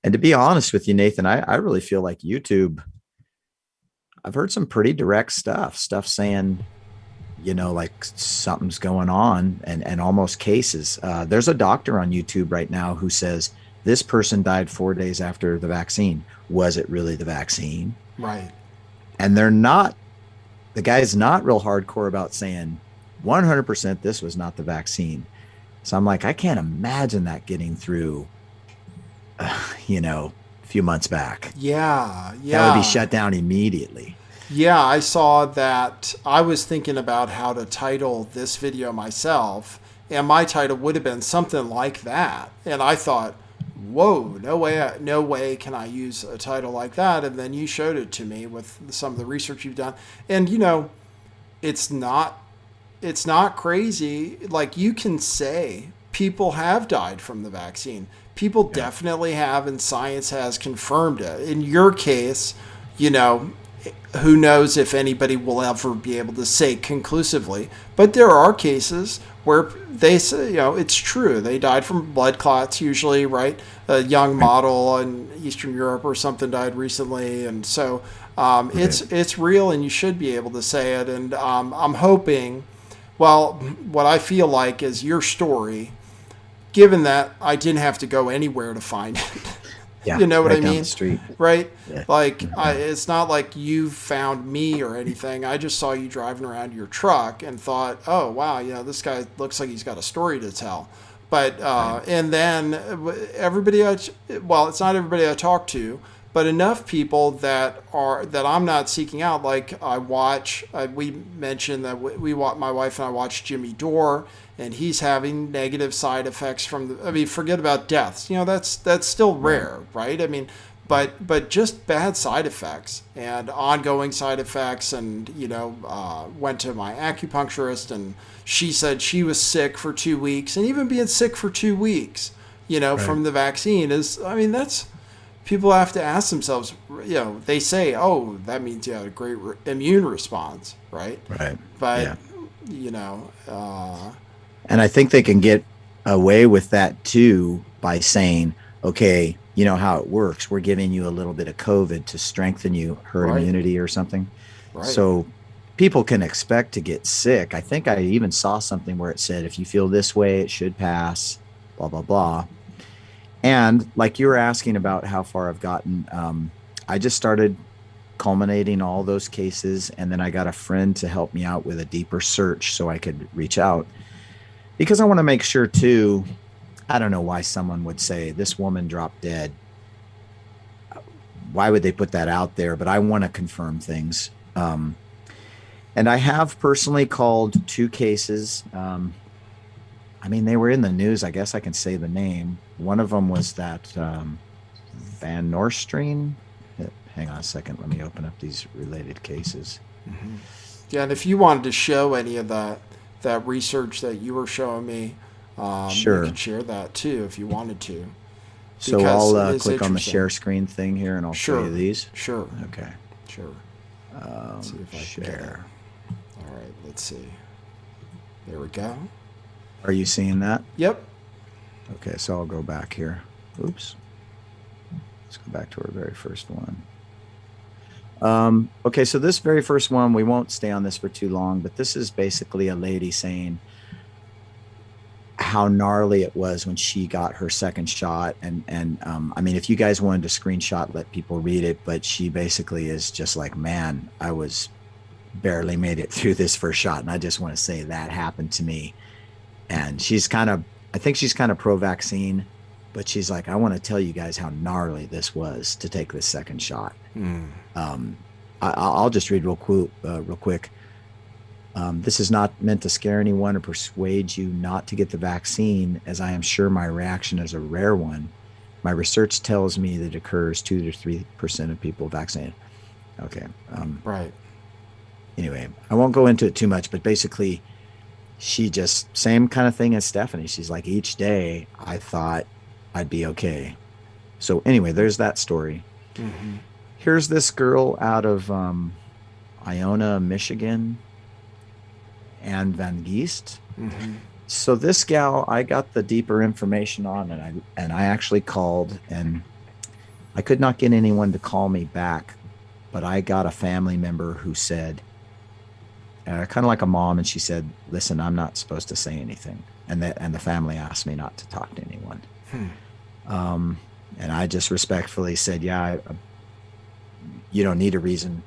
And to be honest with you, Nathan, I really feel like YouTube, I've heard some pretty direct stuff saying, like something's going on and almost cases. There's a doctor on YouTube right now who says this person died 4 days after the vaccine. Was it really the vaccine? Right. And the guy's not real hardcore about saying 100% this was not the vaccine. So I'm like, I can't imagine that getting through, a few months back. Yeah. That would be shut down immediately. Yeah, I saw that. I was thinking about how to title this video myself, and my title would have been something like that. And I thought, whoa, no way can I use a title like that. And then you showed it to me with some of the research you've done. And, it's not crazy. Like, you can say people have died from the vaccine. People definitely have, and science has confirmed it. In your case, who knows if anybody will ever be able to say conclusively, but there are cases where they say, it's true. They died from blood clots usually, right? A young model in Eastern Europe or something died recently. And so it's real, and you should be able to say it. And I'm hoping, well, what I feel like is your story, given that I didn't have to go anywhere to find it. Yeah, you know what right I down mean? the street. Right? Yeah. Like, it's not like you found me or anything. I just saw you driving around your truck and thought, oh, wow, this guy looks like he's got a story to tell. But, and then everybody, it's not everybody I talk to, but enough people that I'm not seeking out. Like, we mentioned that my wife and I watched Jimmy Dore, and he's having negative side effects forget about deaths. That's still rare, right? I mean, but just bad side effects and ongoing side effects. And, went to my acupuncturist, and she said she was sick for 2 weeks, and even being sick for 2 weeks, from the vaccine that's, people have to ask themselves, they say, oh, that means you had a great immune response, right? Right. But, and I think they can get away with that too by saying, okay, you know how it works. We're giving you a little bit of COVID to strengthen herd immunity or something. Right. So people can expect to get sick. I think I even saw something where it said, if you feel this way, it should pass, blah, blah, blah. And like you were asking about how far I've gotten, I just started culminating all those cases. And then I got a friend to help me out with a deeper search so I could reach out. Because I want to make sure too, I don't know why someone would say this woman dropped dead. Why would they put that out there? But I want to confirm things. And I have personally called 2 cases. They were in the news. I guess I can say the name. One of them was that Van Nostrand. Hang on a second. Let me open up these related cases. Mm-hmm. Yeah, and if you wanted to show any of that research that you were showing me, sure, you could share that too if you wanted to. So I'll click on the share screen thing here, and I'll show you these. Sure. Okay. Sure. Let's see if I can get it. All right. Let's see. There we go. Are you seeing that? Yep. Okay, so I'll go back here. Oops. Let's go back to our very first one. Okay, so this very first one, we won't stay on this for too long, but this is basically a lady saying how gnarly it was when she got her second shot. And if you guys wanted to screenshot, let people read it, but she basically is just like, man, I was barely made it through this first shot. And I just want to say that happened to me. And I think she's kind of pro-vaccine, but she's like, I want to tell you guys how gnarly this was to take this second shot. I'll just read real quick. This is not meant to scare anyone or persuade you not to get the vaccine, as I am sure my reaction is a rare one. My research tells me that it occurs 2 to 3% of people vaccinated. Okay. Right. Anyway, I won't go into it too much, but basically, she just same kind of thing as Stephanie. She's like, each day I thought I'd be okay. So anyway, there's that story. Mm-hmm. Here's this girl out of Iona, Michigan, Anne Van Geest. Mm-hmm. So this gal, I got the deeper information on, and I actually called, and I could not get anyone to call me back, but I got a family member who said, kind of like a mom, and she said, "Listen, I'm not supposed to say anything," and the family asked me not to talk to anyone. And I just respectfully said, "Yeah, you don't need a reason.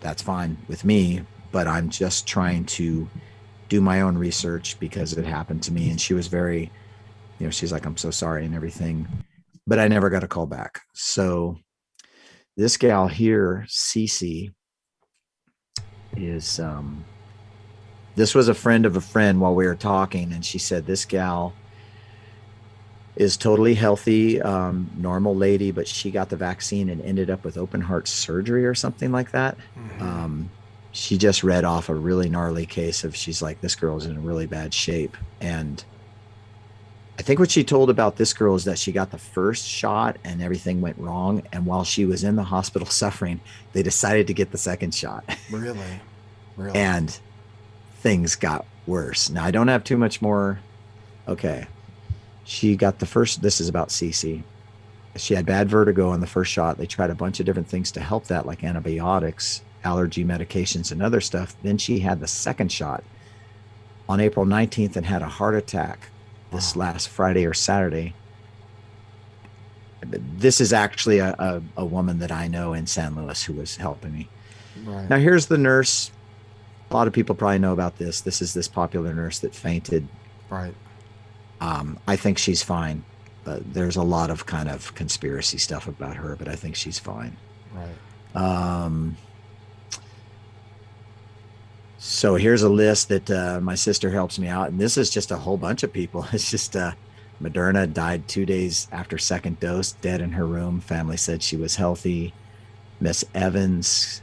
That's fine with me, but I'm just trying to do my own research because it happened to me." And she was very, she's like, "I'm so sorry," and everything, but I never got a call back. So this gal here, Cece, is this was a friend of a friend while we were talking, and she said this gal is totally healthy, normal lady, but she got the vaccine and ended up with open heart surgery or something like that. Mm-hmm. She just read off a really gnarly case of, she's like, this girl's in really bad shape. And I think what she told about this girl is that she got the first shot and everything went wrong. And while she was in the hospital suffering, they decided to get the second shot. Really? And things got worse. Now, I don't have too much more. Okay. She got the first, this is about Cece. She had bad vertigo on the first shot. They tried a bunch of different things to help that, like antibiotics, allergy medications, and other stuff. Then she had the second shot on April 19th and had a heart attack this last Friday or Saturday. This is actually a woman that I know in San Luis who was helping me. Right. Now, here's the nurse. A lot of people probably know about this. This is this popular nurse that fainted. Right. I think she's fine. There's a lot of kind of conspiracy stuff about her, but I think she's fine. Right. So here's a list that my sister helps me out, and this is just a whole bunch of people. It's just Moderna died 2 days after second dose, dead in her room. Family said she was healthy. Miss Evans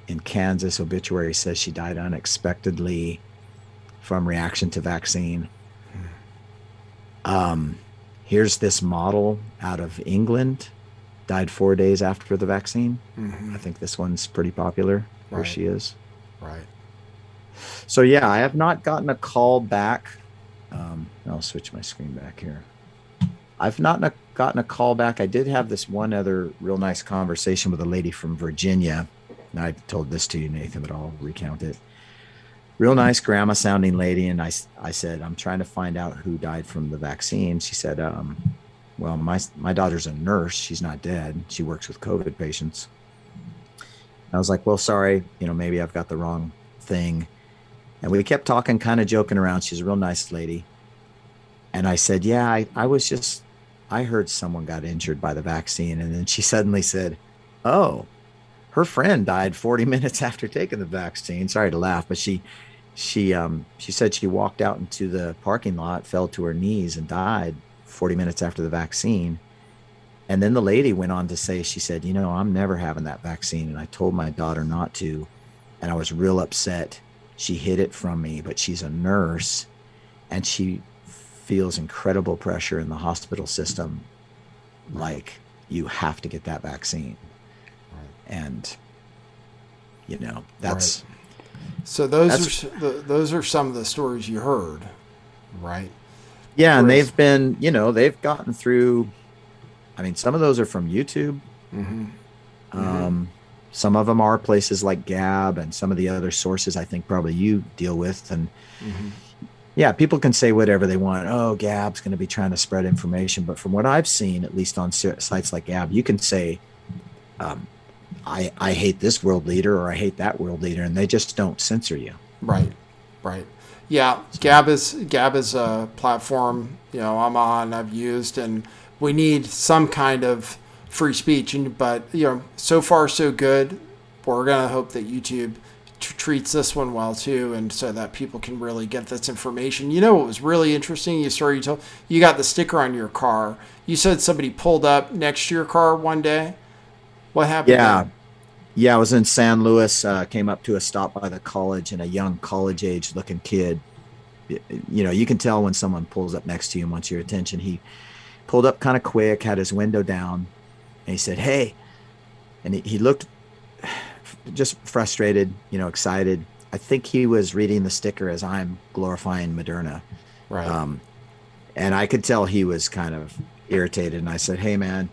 in Kansas, obituary says she died unexpectedly from reaction to vaccine. Here's this model out of England, died 4 days after the vaccine. Mm-hmm. I think this one's pretty popular where she is. Right. So yeah, I have not gotten a call back. I'll switch my screen back here. I've not gotten a call back. I did have this one other real nice conversation with a lady from Virginia. And I told this to you, Nathan, but I'll recount it. Real nice grandma sounding lady. And I said, I'm trying to find out who died from the vaccine. She said, well, my daughter's a nurse. She's not dead. She works with COVID patients. And I was like, well, sorry, maybe I've got the wrong thing. And we kept talking, kind of joking around. She's a real nice lady. And I said, yeah, I heard someone got injured by the vaccine. And then she suddenly said, oh, her friend died 40 minutes after taking the vaccine. Sorry to laugh, but she said she walked out into the parking lot, fell to her knees and died 40 minutes after the vaccine. And then the lady went on to say, she said, I'm never having that vaccine. And I told my daughter not to. And I was real upset. She hid it from me, but she's a nurse and she feels incredible pressure in the hospital system. Like, you have to get that vaccine. Right. And, that's. Right. So those are some of the stories you heard, right? Yeah. And they've been, they've gotten through. I mean, some of those are from YouTube. Mm-hmm. Some of them are places like Gab and some of the other sources I think probably you deal with. And yeah, people can say whatever they want. Oh, Gab's going to be trying to spread information. But from what I've seen, at least on sites like Gab, you can say, I hate this world leader or I hate that world leader, and they just don't censor you. Right. Yeah, Gab is a platform, I'm on, I've used, and we need some kind of free speech. But so far so good. We're gonna hope that YouTube treats this one well too, and so that people can really get this information. You know what was really interesting? You got the sticker on your car. You said somebody pulled up next to your car one day. What happened? Yeah. Yeah, I was in San Luis, came up to a stop by the college, and a young college-age looking kid, you can tell when someone pulls up next to you and wants your attention. He pulled up kind of quick, had his window down, and he said, "Hey," and he looked just frustrated, excited. I think he was reading the sticker as I'm glorifying Moderna. Right. And I could tell he was kind of irritated. And I said, "Hey, man."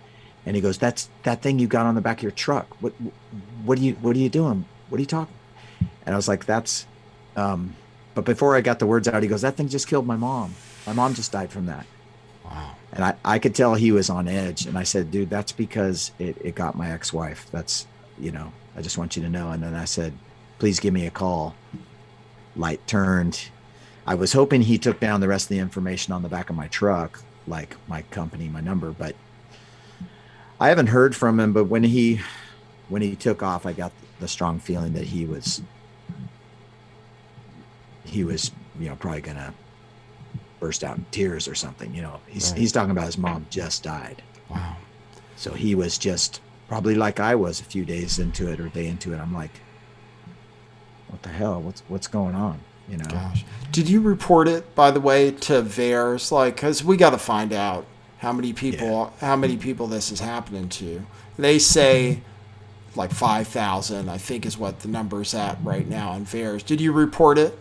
And he goes, "That's that thing you got on the back of your truck. What are you doing? What are you talking?" And I was like, but before I got the words out, he goes, "That thing just killed my mom. My mom just died from that." Wow. And I could tell he was on edge. And I said, "Dude, that's because it got my ex-wife. That's, I just want you to know." And then I said, "Please give me a call." Light turned. I was hoping he took down the rest of the information on the back of my truck, like my company, my number, but I haven't heard from him. But when he took off, I got the strong feeling that he was, probably gonna burst out in tears or something. He's talking about his mom just died. Wow. So he was just probably like I was a few days into it or a day into it. I'm like, what the hell? What's going on? Gosh. Did you report it, by the way, to VAERS? Because we got to find out how many people this is happening to. They say 5,000, I think, is what the number's at right now on VAERS. Did you report it?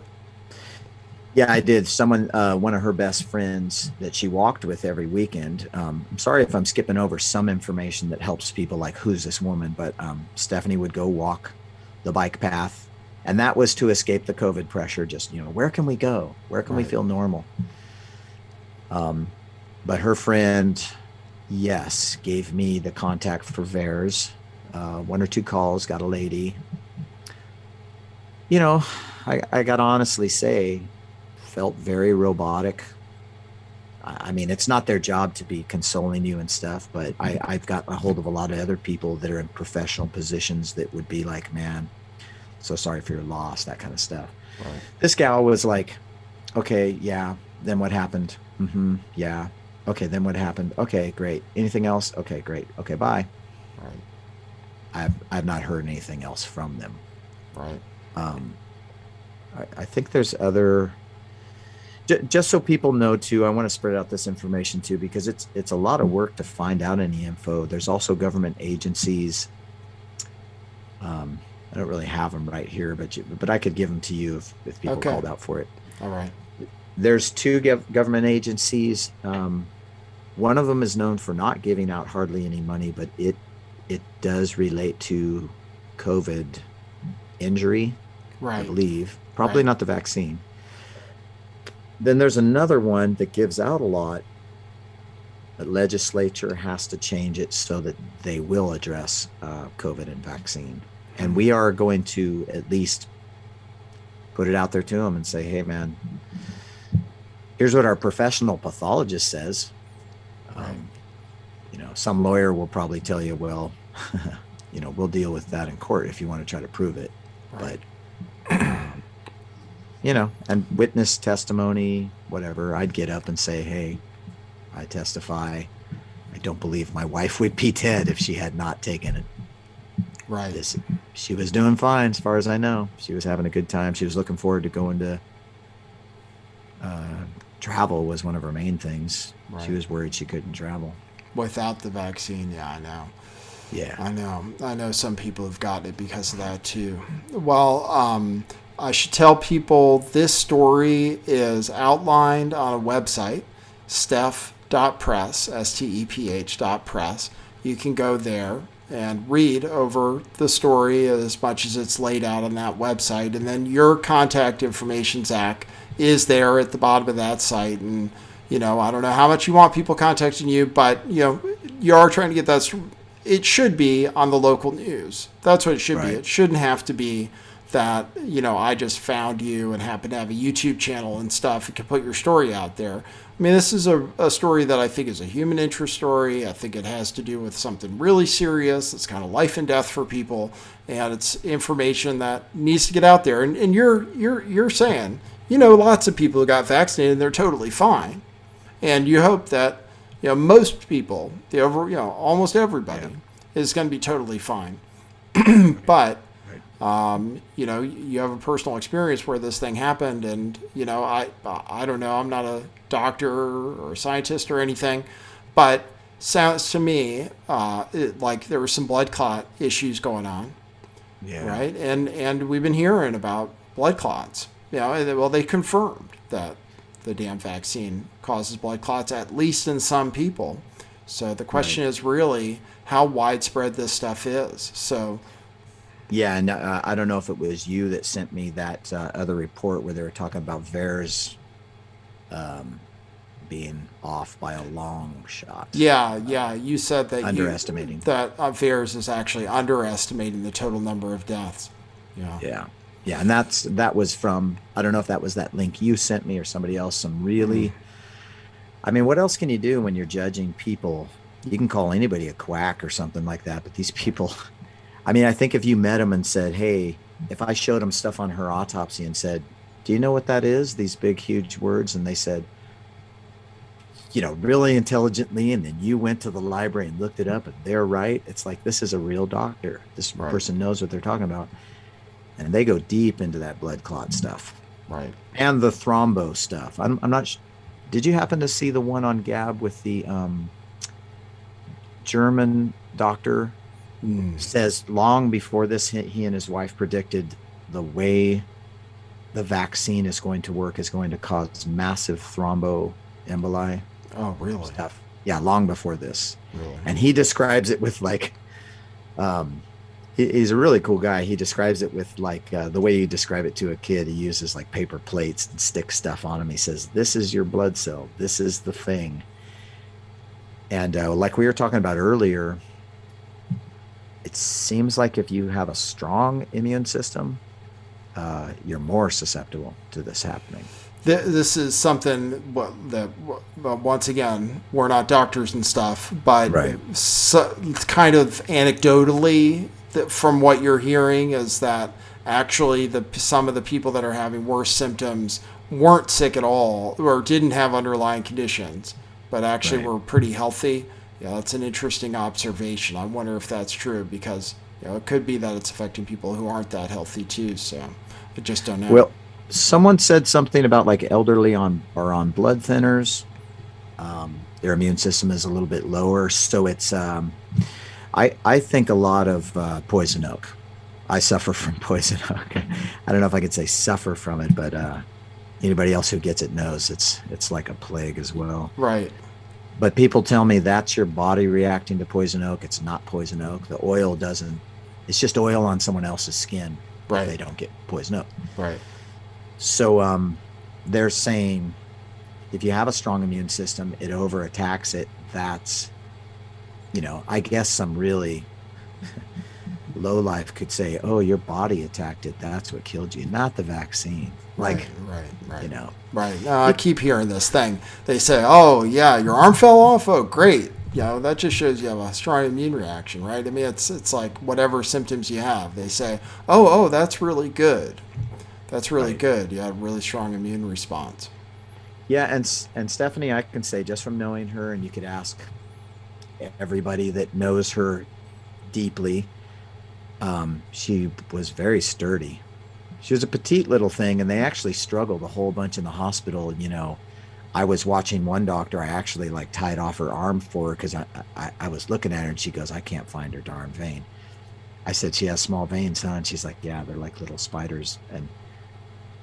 Yeah, I did. Someone, one of her best friends that she walked with every weekend. I'm sorry if I'm skipping over some information that helps people, like who's this woman, but Stephanie would go walk the bike path. And that was to escape the COVID pressure. Just, where can we go? Where can we feel normal? But her friend, yes, gave me the contact for VAERS. 1 or 2 calls, got a lady. I got to honestly say, felt very robotic. I mean, it's not their job to be consoling you and stuff, but I've got a hold of a lot of other people that are in professional positions that would be like, "Man, so sorry for your loss," that kind of stuff. Right. This gal was like, "Okay, yeah, then what happened? Mm-hmm, yeah. Okay, then what happened? Okay, great. Anything else? Okay, great. Okay, bye." Right. I've not heard anything else from them. Right. I think there's other. Just so people know too, I want to spread out this information too, because it's a lot of work to find out any info. There's also government agencies. I don't really have them right here, but I could give them to you if people called out for it. All right. There's 2 government agencies. One of them is known for not giving out hardly any money, but it does relate to COVID injury, right. I believe. Probably not the vaccine. Then there's another one that gives out a lot. The legislature has to change it so that they will address COVID and vaccine. And we are going to at least put it out there to them and say, "Hey, man, here's what our professional pathologist says." Right. Some lawyer will probably tell you, "Well, we'll deal with that in court if you want to try to prove it." Right. But, and witness testimony, whatever, I'd get up and say, "Hey, I testify. I don't believe my wife would be dead if she had not taken it." Right. She was doing fine as far as I know. She was having a good time. She was looking forward to going to travel was one of her main things. Right. She was worried she couldn't travel. Without the vaccine, yeah, I know. Yeah. I know some people have gotten it because of that too. Well, I should tell people this story is outlined on a website, steph.press, steph.press. You can go there and read over the story as much as it's laid out on that website. And then your contact information, Zach, is there at the bottom of that site. And, I don't know how much you want people contacting you, but, you are trying to get that. It should be on the local news. That's what it should be. It shouldn't have to be that, I just found you and happen to have a YouTube channel and stuff and can put your story out there. I mean, this is a story that I think is a human interest story. I think it has to do with something really serious. It's kind of life and death for people, and it's information that needs to get out there. And you're saying, lots of people who got vaccinated and they're totally fine. And you hope that, most people, almost everybody is going to be totally fine. But you have a personal experience where this thing happened, and I don't know. I'm not a doctor or a scientist or anything, but sounds to me like there were some blood clot issues going on, right? And we've been hearing about blood clots. Well, they confirmed that the damn vaccine causes blood clots, at least in some people. So the question is really how widespread this stuff is. So. Yeah, and I don't know if it was you that sent me that other report where they were talking about VAERS being off by a long shot. Yeah. You said that underestimating that VAERS is actually underestimating the total number of deaths. Yeah, and that was from, I don't know if that was that link you sent me or somebody else. Some really, I mean, what else can you do when you're judging people? You can call anybody a quack or something like that, but these people. I mean, I think if you met them and said, hey, if I showed them stuff on her autopsy and said, do you know what that is? These big, huge words. And they said, really intelligently. And then you went to the library and looked it up and they're right. It's like, this is a real doctor. This person knows what they're talking about. And they go deep into that blood clot stuff. Right. And the thrombo stuff. I'm not, did you happen to see the one on Gab with the German doctor? Says long before this, he and his wife predicted the way the vaccine is going to work is going to cause massive thromboemboli. Oh, really? Stuff. Yeah, long before this. Really? And he describes it with like, he's a really cool guy. He describes it with like the way you describe it to a kid. He uses like paper plates and sticks stuff on them. He says, this is your blood cell. This is the thing. And like we were talking about earlier, it seems like if you have a strong immune system, you're more susceptible to this happening. This is something that once again, we're not doctors and stuff, but kind of anecdotally, from what you're hearing, is that actually some of the people that are having worse symptoms weren't sick at all or didn't have underlying conditions, but actually were pretty healthy. Yeah, that's an interesting observation. I wonder if that's true because it could be that it's affecting people who aren't that healthy too. So I just don't know. Well, someone said something about like elderly on blood thinners. Their immune system is a little bit lower, so it's. I think a lot of poison oak. I suffer from poison oak. I don't know if I could say suffer from it, but anybody else who gets it knows it's like a plague as well. Right. But people tell me that's your body reacting to poison oak. It's not poison oak. The oil doesn't. It's just oil on someone else's skin. Right. They don't get poison oak. Right. So they're saying if you have a strong immune system, it overattacks it. That's, I guess some really low life could say, oh, your body attacked it. That's what killed you, not the vaccine. Like, right. Right. I keep hearing this thing. They say, oh, yeah, your arm fell off. Oh, great. That just shows you have a strong immune reaction, right? I mean, it's like whatever symptoms you have. They say, oh, that's really good. That's really good. You had a really strong immune response. Yeah, and Stephanie, I can say just from knowing her, and you could ask everybody that knows her deeply, she was very sturdy. She was a petite little thing, and they actually struggled a whole bunch in the hospital. I was watching one doctor. I actually like tied off her arm for her because I was looking at her, and she goes, I can't find her darn vein. I said, she has small veins, huh? And she's like, yeah, they're like little spiders. And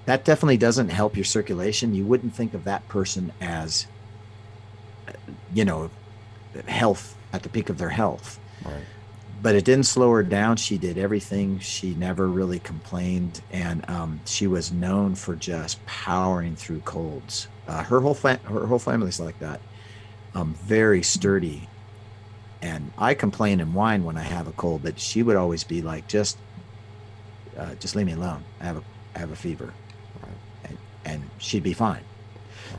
that definitely doesn't help your circulation. You wouldn't think of that person as, health at the peak of their health. Right. But it didn't slow her down. She did everything. She never really complained. And she was known for just powering through colds. Her whole family's like that. Very sturdy. And I complain and whine when I have a cold, but she would always be like, just just leave me alone. I have a fever, and she'd be fine.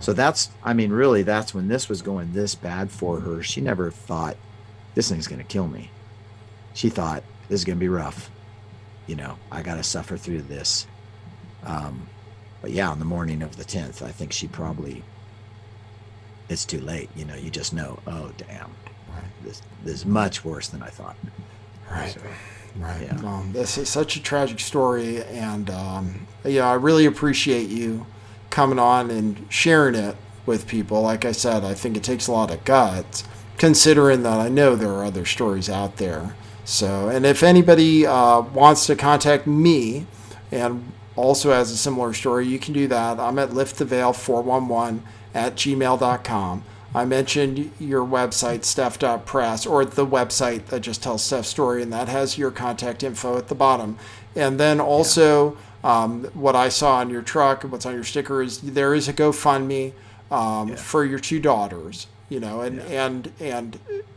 So that's, I mean, really, that's when this was going this bad for her. She never thought this thing's going to kill me. She thought this is going to be rough. I got to suffer through this. But yeah, on the morning of the 10th, I think she probably, it's too late. You just know, oh, damn, this is much worse than I thought. Right. So, right. Yeah. Well, this is such a tragic story. And, I really appreciate you coming on and sharing it with people. Like I said, I think it takes a lot of guts, considering that I know there are other stories out there. So, and if anybody wants to contact me and also has a similar story, you can do that. I'm at lifttheveil411@gmail.com. I mentioned your website, Steph.press, or the website that just tells Steph's story, and that has your contact info at the bottom. And then also, what I saw on your truck, what's on your sticker, is there is a GoFundMe for your two daughters. And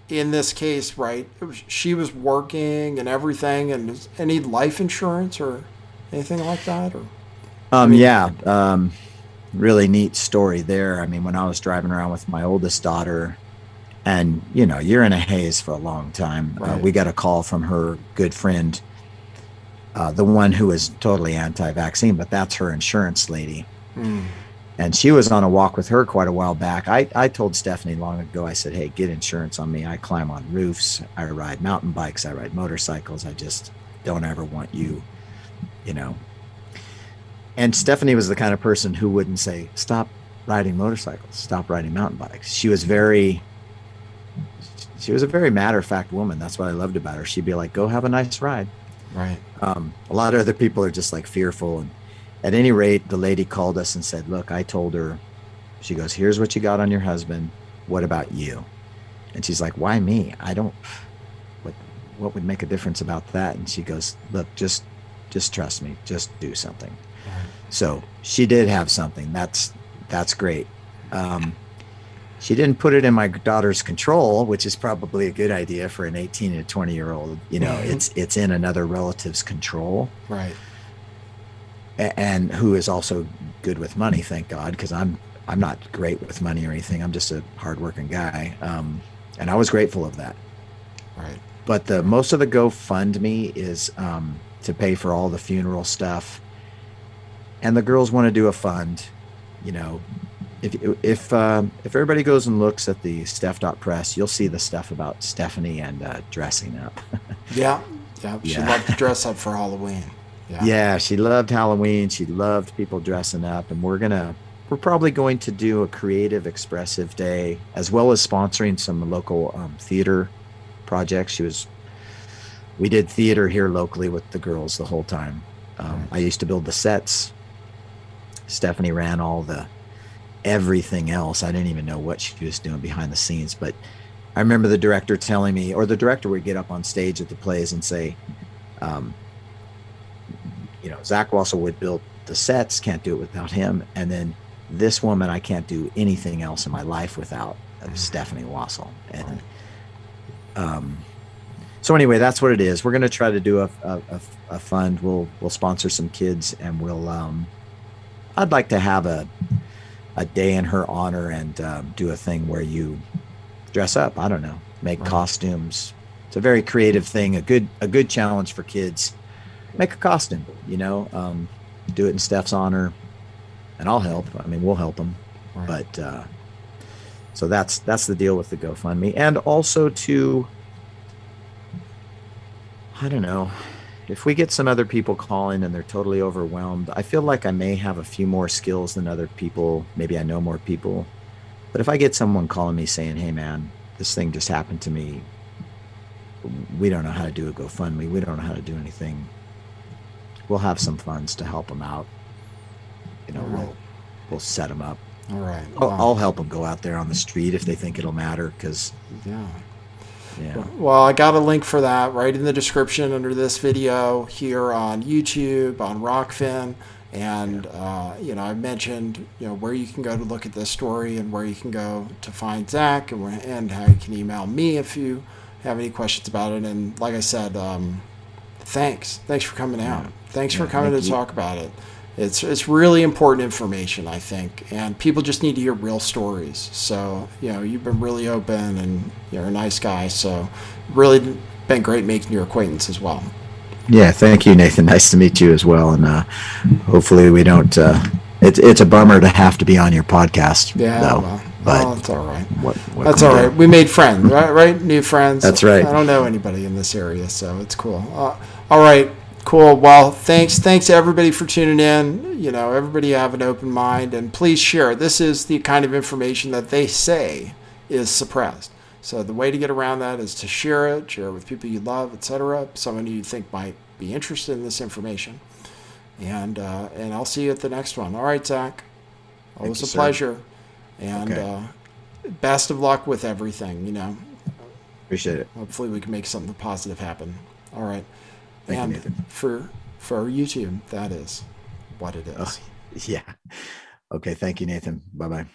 in this case, right, she was working and everything, and any life insurance or anything like that, or really neat story there. I mean, when I was driving around with my oldest daughter, and you're in a haze for a long time. Right. We got a call from her good friend, the one who is totally anti-vaccine, but that's her insurance lady. And she was on a walk with her quite a while back. I told Stephanie long ago, I said, hey, get insurance on me. I climb on roofs. I ride mountain bikes. I ride motorcycles. I just don't ever want you. And Stephanie was the kind of person who wouldn't say, stop riding motorcycles, stop riding mountain bikes. She was a very matter-of-fact woman. That's what I loved about her. She'd be like, go have a nice ride. Right. A lot of other people are just like fearful. And at any rate, the lady called us and said, look, I told her, she goes, here's what you got on your husband. What about you? And she's like, why me? What would make a difference about that? And she goes, look, just trust me, just do something. So she did have something. That's great. She didn't put it in my daughter's control, which is probably a good idea for an 18 to 20-year-old. It's in another relative's control. Right. And who is also good with money, thank God, because I'm not great with money or anything. I'm just a hardworking guy. And I was grateful of that. Right. But most of the GoFundMe is to pay for all the funeral stuff. And the girls want to do a fund. If everybody goes and looks at the Steph.press, you'll see the stuff about Stephanie and dressing up. Yeah. She loved to dress up for Halloween. Yeah, she loved Halloween. She loved people dressing up, and we're probably going to do a creative, expressive day, as well as sponsoring some local theater projects. We did theater here locally with the girls the whole time. I used to build the sets. Stephanie ran everything else. I didn't even know what she was doing behind the scenes, but I remember the director telling me, or the director would get up on stage at the plays and say, Zach Wassel would build the sets, can't do it without him. And then this woman, I can't do anything else in my life without Stephanie Wassel. And so anyway, that's what it is. We're going to try to do a fund. We'll sponsor some kids, and I'd like to have a day in her honor and do a thing where you dress up. I don't know, make costumes. It's a very creative thing, a good challenge for kids. Make a costume, do it in Steph's honor, and I'll help. I mean, we'll help them. Right. But so that's the deal with the GoFundMe. And also I don't know, if we get some other people calling and they're totally overwhelmed, I feel like I may have a few more skills than other people. Maybe I know more people. But if I get someone calling me saying, hey, man, this thing just happened to me. We don't know how to do a GoFundMe. We don't know how to do anything. We'll have some funds to help them out. We'll set them up. All right. I'll help them go out there on the street if they think it'll matter. Yeah. Yeah. Well, I got a link for that right in the description under this video here on YouTube, on Rockfin. And, I mentioned, where you can go to look at this story and where you can go to find Zach and how you can email me if you have any questions about it. And like I said, Thanks for coming out. Yeah. Thanks for Yeah, coming thank to you. talk about it. It's really important information, I think, and people just need to hear real stories. So you've been really open, and you're a nice guy. So really been great making your acquaintance as well. Yeah, thank you, Nathan. Nice to meet you as well. And hopefully we don't. It's a bummer to have to be on your podcast, Yeah, though. well, But that's all right. what That's can all we right. do? We made friends, right? Right, new friends. That's right. I don't know anybody in this area, so it's cool. All right, cool. Well, thanks to everybody for tuning in. Everybody have an open mind, and please share. This is the kind of information that they say is suppressed. So the way to get around that is to share it with people you love, etc. Someone you think might be interested in this information. And I'll see you at the next one. All right, Zach. Always a pleasure. And Okay. Best of luck with everything. Appreciate it. Hopefully we can make something positive happen. All right. Thank you, And Nathan. for YouTube, that is what it is. Yeah. Okay. Thank you, Nathan. Bye bye.